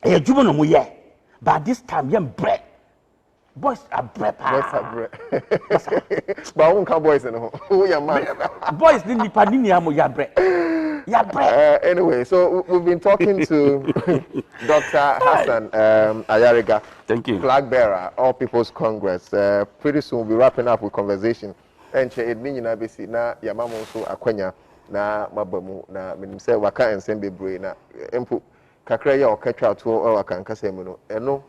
[SPEAKER 2] E juma no mo ye. By this time ye bread. Boys are bread.
[SPEAKER 1] Boys are bread. But who can boys no? Who your man?
[SPEAKER 2] Boys ni nipa ni amo ya bread. Yeah, bread.
[SPEAKER 1] Anyway, so we've been talking to Dr. Hassan Ayariga.
[SPEAKER 2] Thank you.
[SPEAKER 1] Flag bearer, All People's Congress. Pretty soon we'll be wrapping up with conversation. And na besi na yamamo so akwanya na mabamu na minimse waka ensembe bre na empu kakra ya okatwa to waka nkasa mu no eno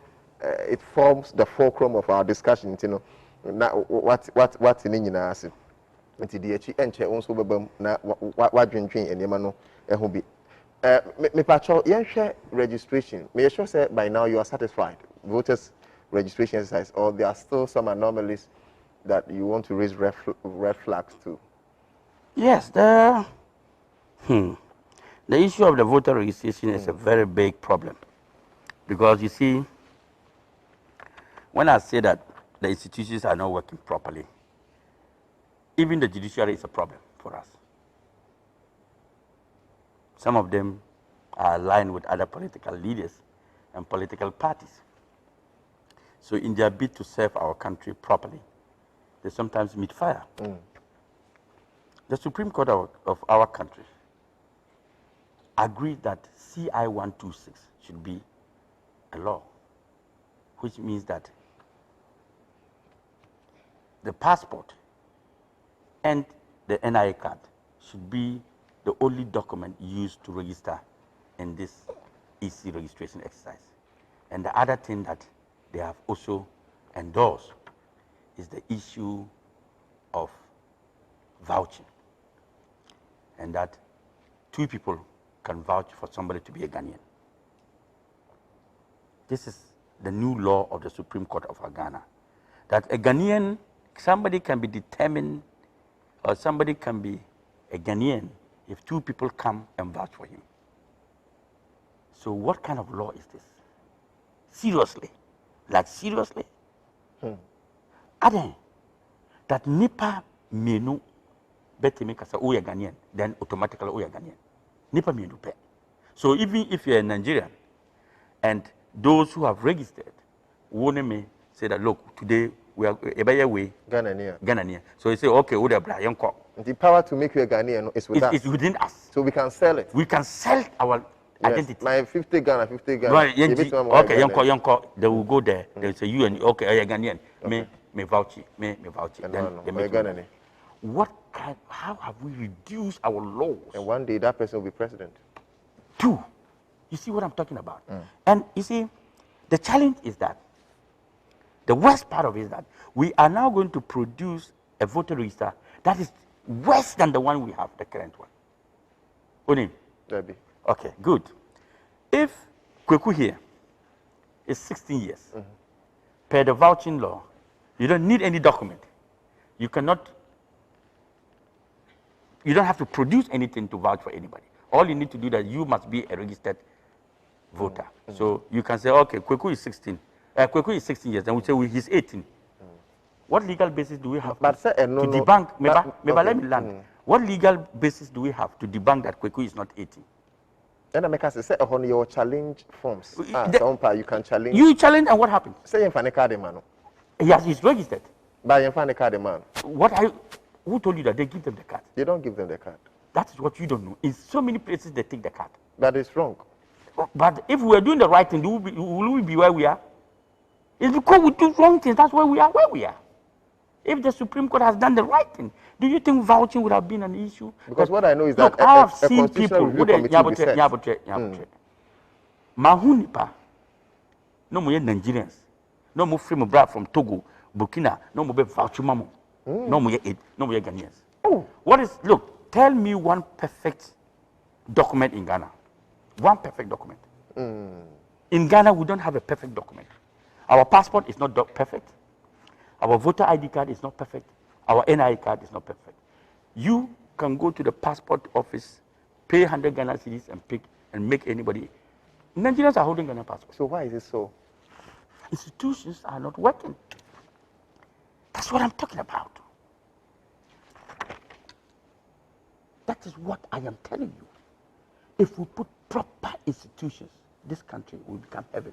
[SPEAKER 1] it forms the fulcrum of our discussion, you know. Na what ni nyina ase. Nti de achi enche onso bebam na wadwentwen enema no eho bi me pacho yenhwe registration me sure say by now you are satisfied voters registration exercise, or there are still some anomalies that you want to raise red flags to?
[SPEAKER 2] Yes, the issue of the voter registration is a very big problem, because you see, when I say that the institutions are not working properly, even the judiciary is a problem for us. Some of them are aligned with other political leaders and political parties. So in their bid to serve our country properly, they sometimes meet fire. The Supreme Court of our country agreed that CI 126 should be a law, which means that the passport and the NIA card should be the only document used to register in this EC registration exercise. And the other thing that they have also endorsed is the issue of vouching, and that 2 people can vouch for somebody to be a Ghanaian. This is the new law of the Supreme Court of Ghana, that a Ghanaian, somebody can be determined, or somebody can be a Ghanaian if 2 people come and vouch for him. So what kind of law is this? Seriously? Like seriously? Other that Nipa menu betime kasa oya Ghanaian, then automatically oya Ghanaian. Nipa menu pe. So even if you're a Nigerian and those who have registered won't me say that look, today we are Ghanaian. So you say, okay,
[SPEAKER 1] the power to make you a Ghanaian is with us.
[SPEAKER 2] It's within us.
[SPEAKER 1] So we can sell it.
[SPEAKER 2] We can sell our identity.
[SPEAKER 1] My 50 Ghana, 50 Ghana.
[SPEAKER 2] Right, okay, Yanko, they will go there. They will say, you and okay, you're Ghanaian. Me vouch, me vouch. Then they make Ghanaian. What kind? How have we reduced our laws?
[SPEAKER 1] And one day that person will be president.
[SPEAKER 2] 2. You see what I'm talking about? And you see, the challenge is that the worst part of it is that we are now going to produce a voter register that is worse than the one we have, the current one. Onim?
[SPEAKER 1] Debbie.
[SPEAKER 2] Okay, good. If Kweku here is 16 years, per the vouching law, you don't need any document. You don't have to produce anything to vouch for anybody. All you need to do is that you must be a registered voter. So you can say, okay, Kweku is 16. Kweku is 16 years, and we say he's 18. What legal basis do we have to debunk? Let me land. What legal basis do we have to debunk that Kweku is not 18?
[SPEAKER 1] And I make us say on your challenge forms. You can challenge.
[SPEAKER 2] You challenge, and what happens?
[SPEAKER 1] Say man.
[SPEAKER 2] Yes, he's registered.
[SPEAKER 1] But man.
[SPEAKER 2] Who told you that they give them the card?
[SPEAKER 1] They don't give them the card.
[SPEAKER 2] That is what you don't know. In so many places, they take the card.
[SPEAKER 1] That is wrong.
[SPEAKER 2] But if we are doing the right thing, will we be where we are? It's because we do wrong things. That's why we are where we are. If the Supreme Court has done the right thing, do you think vouching would have been an issue?
[SPEAKER 1] Because what I know is that
[SPEAKER 2] look, I have seen people who Mahunipa, no more Nigerians, no more free from Togo, Burkina, no more vouchumamo, no more Ghanaians. What is, look, tell me one perfect document in Ghana. One perfect document. In Ghana, we don't have a perfect document. Our passport is not perfect. Our voter ID card is not perfect. Our NI card is not perfect. You can go to the passport office, pay 100 Ghana cedis and pick and make anybody. Nigerians are holding Ghana passport.
[SPEAKER 1] So why is it so?
[SPEAKER 2] Institutions are not working. That's what I'm talking about. That is what I am telling you. If we put proper institutions, this country will become heaven.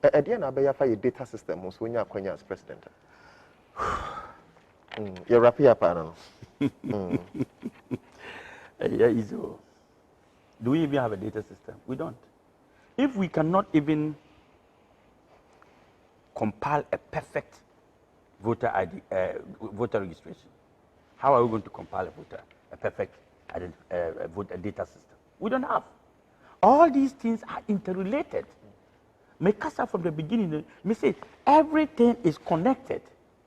[SPEAKER 1] At the end, I'll a data system when you are as president. You're happy, panel.
[SPEAKER 2] Yeah, easy. Do we even have a data system? We don't. If we cannot even compile a perfect voter ID, voter registration, how are we going to compile a perfect voter data system? We don't have. All these things are interrelated. Mekasa from the beginning, me say everything is connected.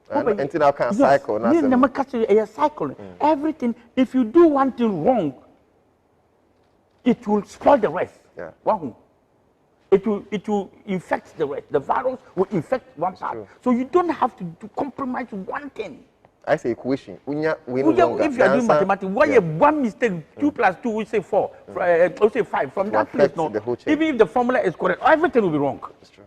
[SPEAKER 1] Until now can cycle.
[SPEAKER 2] Yes, cycle. Everything. If you do one thing wrong, it will spoil the rest.
[SPEAKER 1] Yeah.
[SPEAKER 2] It will infect the rest. The virus will infect one part. Sure. So you don't have to compromise one thing.
[SPEAKER 1] I say equation.
[SPEAKER 2] If you are doing mathematics, why one mistake, 2 plus 2, we say 4, we say 5. From that place, no. Even if the formula is correct, everything will be wrong.
[SPEAKER 1] That's true.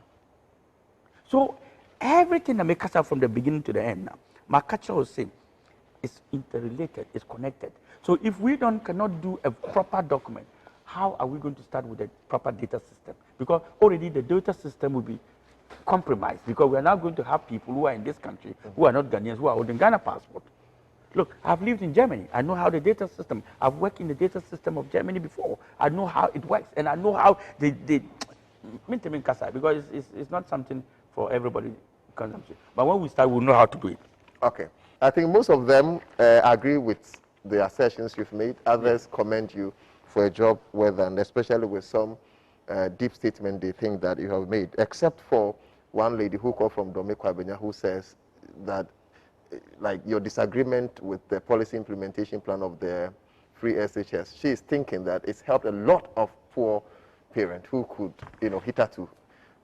[SPEAKER 2] So everything that makes us from the beginning to the end now, my culture will say, is interrelated, is connected. So if we cannot do a proper document, how are we going to start with a proper data system? Because already the data system will be compromised, because we are now going to have people who are in this country, who are not Ghanaians, who are holding Ghana passport. Look, I've lived in Germany. I know how the data system, I've worked in the data system of Germany before. I know how it works, and I know how they because it's not something for everybody consumption. But when we start, we'll know how to do it.
[SPEAKER 1] Okay. I think most of them agree with the assertions you've made. Others commend you for a job well done, especially with some deep statement they think that you have made, except for one lady who called from Dome Kwabenya, who says that like your disagreement with the policy implementation plan of the free SHS, she is thinking that it's helped a lot of poor parents who could, hitherto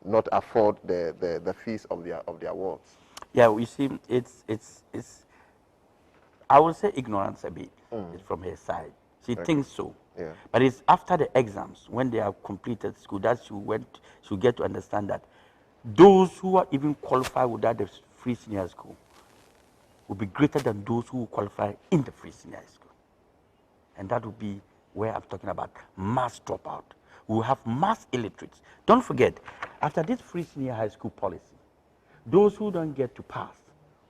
[SPEAKER 1] not afford the fees of their wards.
[SPEAKER 2] Yeah, we see it's I would say ignorance a bit from her side. She thinks so.
[SPEAKER 1] Yeah.
[SPEAKER 2] But it's after the exams, when they have completed school, that she get to understand that those who are even qualified without the free senior school will be greater than those who qualify in the free senior school. And that will be where I'm talking about mass dropout. We will have mass illiterates. Don't forget, after this free senior high school policy, those who don't get to pass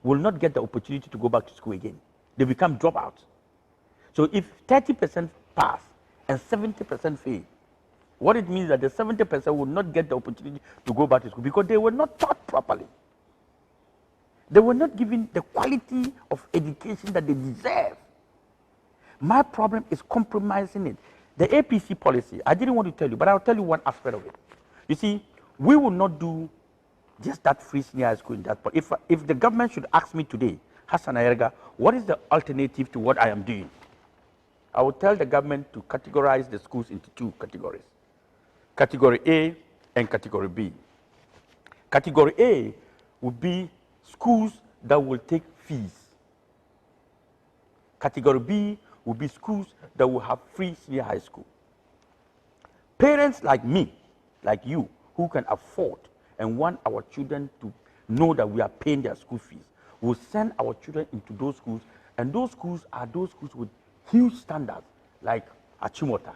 [SPEAKER 2] will not get the opportunity to go back to school again. They become dropouts. So if 30% pass and 70% fail, what it means that the 70% will not get the opportunity to go back to school because they were not taught properly. They were not given the quality of education that they deserve. My problem is compromising it. The APC policy, I didn't want to tell you, but I'll tell you one aspect of it. You see, we will not do just that free senior high school in that. But if the government should ask me today, Hassan Ayariga, what is the alternative to what I am doing? I will tell the government to categorize the schools into two categories. Category A and Category B. Category A would be schools that will take fees. Category B will be schools that will have free senior high school. Parents like me, like you, who can afford and want our children to know that we are paying their school fees, will send our children into those schools, and those schools are those schools with huge standards, like Achimota.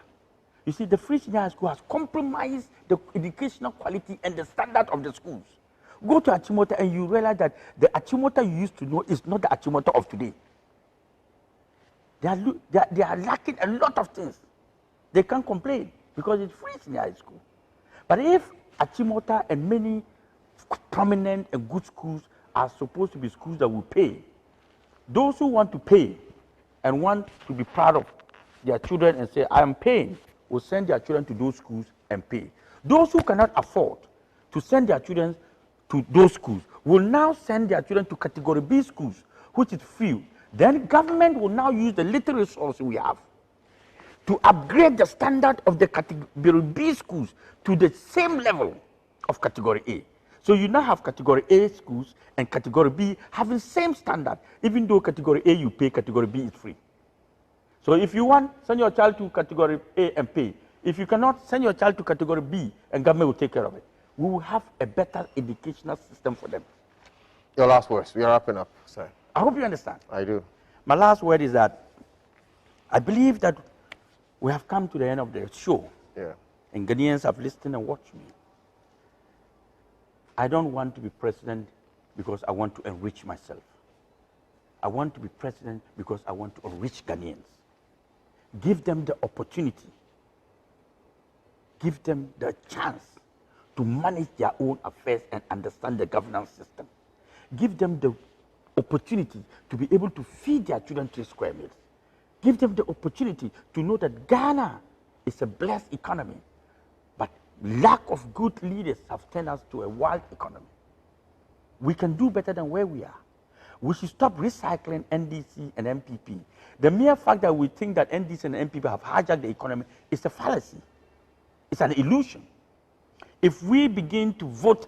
[SPEAKER 2] You see, the free senior high school has compromised the educational quality and the standard of the schools. Go to Achimota and you realize that the Achimota you used to know is not the Achimota of today. They are lacking a lot of things. They can't complain because it's free senior high school. But if Achimota and many prominent and good schools are supposed to be schools that will pay, those who want to pay and want to be proud of their children and say, I am paying, will send their children to those schools and pay. Those who cannot afford to send their children to those schools will now send their children to Category B schools, which is few. Then government will now use the little resources we have to upgrade the standard of the Category B schools to the same level of Category A. So you now have Category A schools and Category B having same standard, even though Category A you pay, Category B is free. So if you want, send your child to Category A and pay. If you cannot, send your child to Category B and government will take care of it. We will have a better educational system for them.
[SPEAKER 1] Your last words. We are wrapping up, sir.
[SPEAKER 2] I hope you understand.
[SPEAKER 1] I do.
[SPEAKER 2] My last word is that I believe that we have come to the end of the show.
[SPEAKER 1] Yeah.
[SPEAKER 2] And Ghanaians have listened and watched me. I don't want to be president because I want to enrich myself. I want to be president because I want to enrich Ghanaians. Give them the opportunity. Give them the chance to manage their own affairs and understand the governance system. Give them the opportunity to be able to feed their children 3 square meals. Give them the opportunity to know that Ghana is a blessed economy, but lack of good leaders have turned us to a wild economy. We can do better than where we are. We should stop recycling NDC and MPP. The mere fact that we think that NDC and MPP have hijacked the economy is a fallacy. It's an illusion. If we begin to vote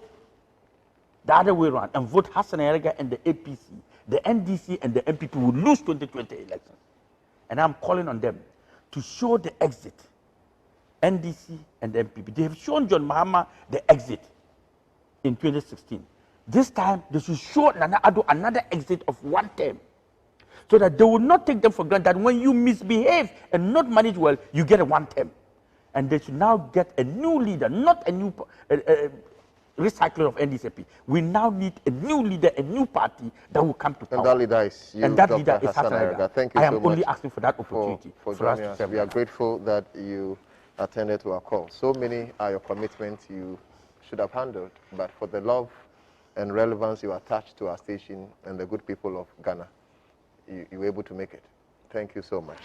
[SPEAKER 2] the other way around and vote Hassan Ayariga and the APC, the NDC and the MPP will lose 2020 elections. And I'm calling on them to show the exit. NDC and the MPP. They have shown John Mahama the exit in 2016. This time, they should show Nana Addo another exit of 1 term. so that they will not take them for granted that when you misbehave and not manage well, you get a one term. And they should now get a new leader, not a new recycler of NDCP. We now need a new leader, a new party that will come to power.
[SPEAKER 1] And that leader is you,
[SPEAKER 2] and that
[SPEAKER 1] Dr.
[SPEAKER 2] leader is
[SPEAKER 1] Hassan
[SPEAKER 2] Ayariga.
[SPEAKER 1] Thank you
[SPEAKER 2] I
[SPEAKER 1] so
[SPEAKER 2] am
[SPEAKER 1] much
[SPEAKER 2] only asking for that opportunity
[SPEAKER 1] for
[SPEAKER 2] for us
[SPEAKER 1] joining
[SPEAKER 2] to
[SPEAKER 1] us.
[SPEAKER 2] serve
[SPEAKER 1] We are
[SPEAKER 2] Ghana.
[SPEAKER 1] grateful that you attended to our call. So many are your commitments you should have handled, but for the love and relevance you attach to our station and the good people of Ghana, you were able to make it. Thank you so much.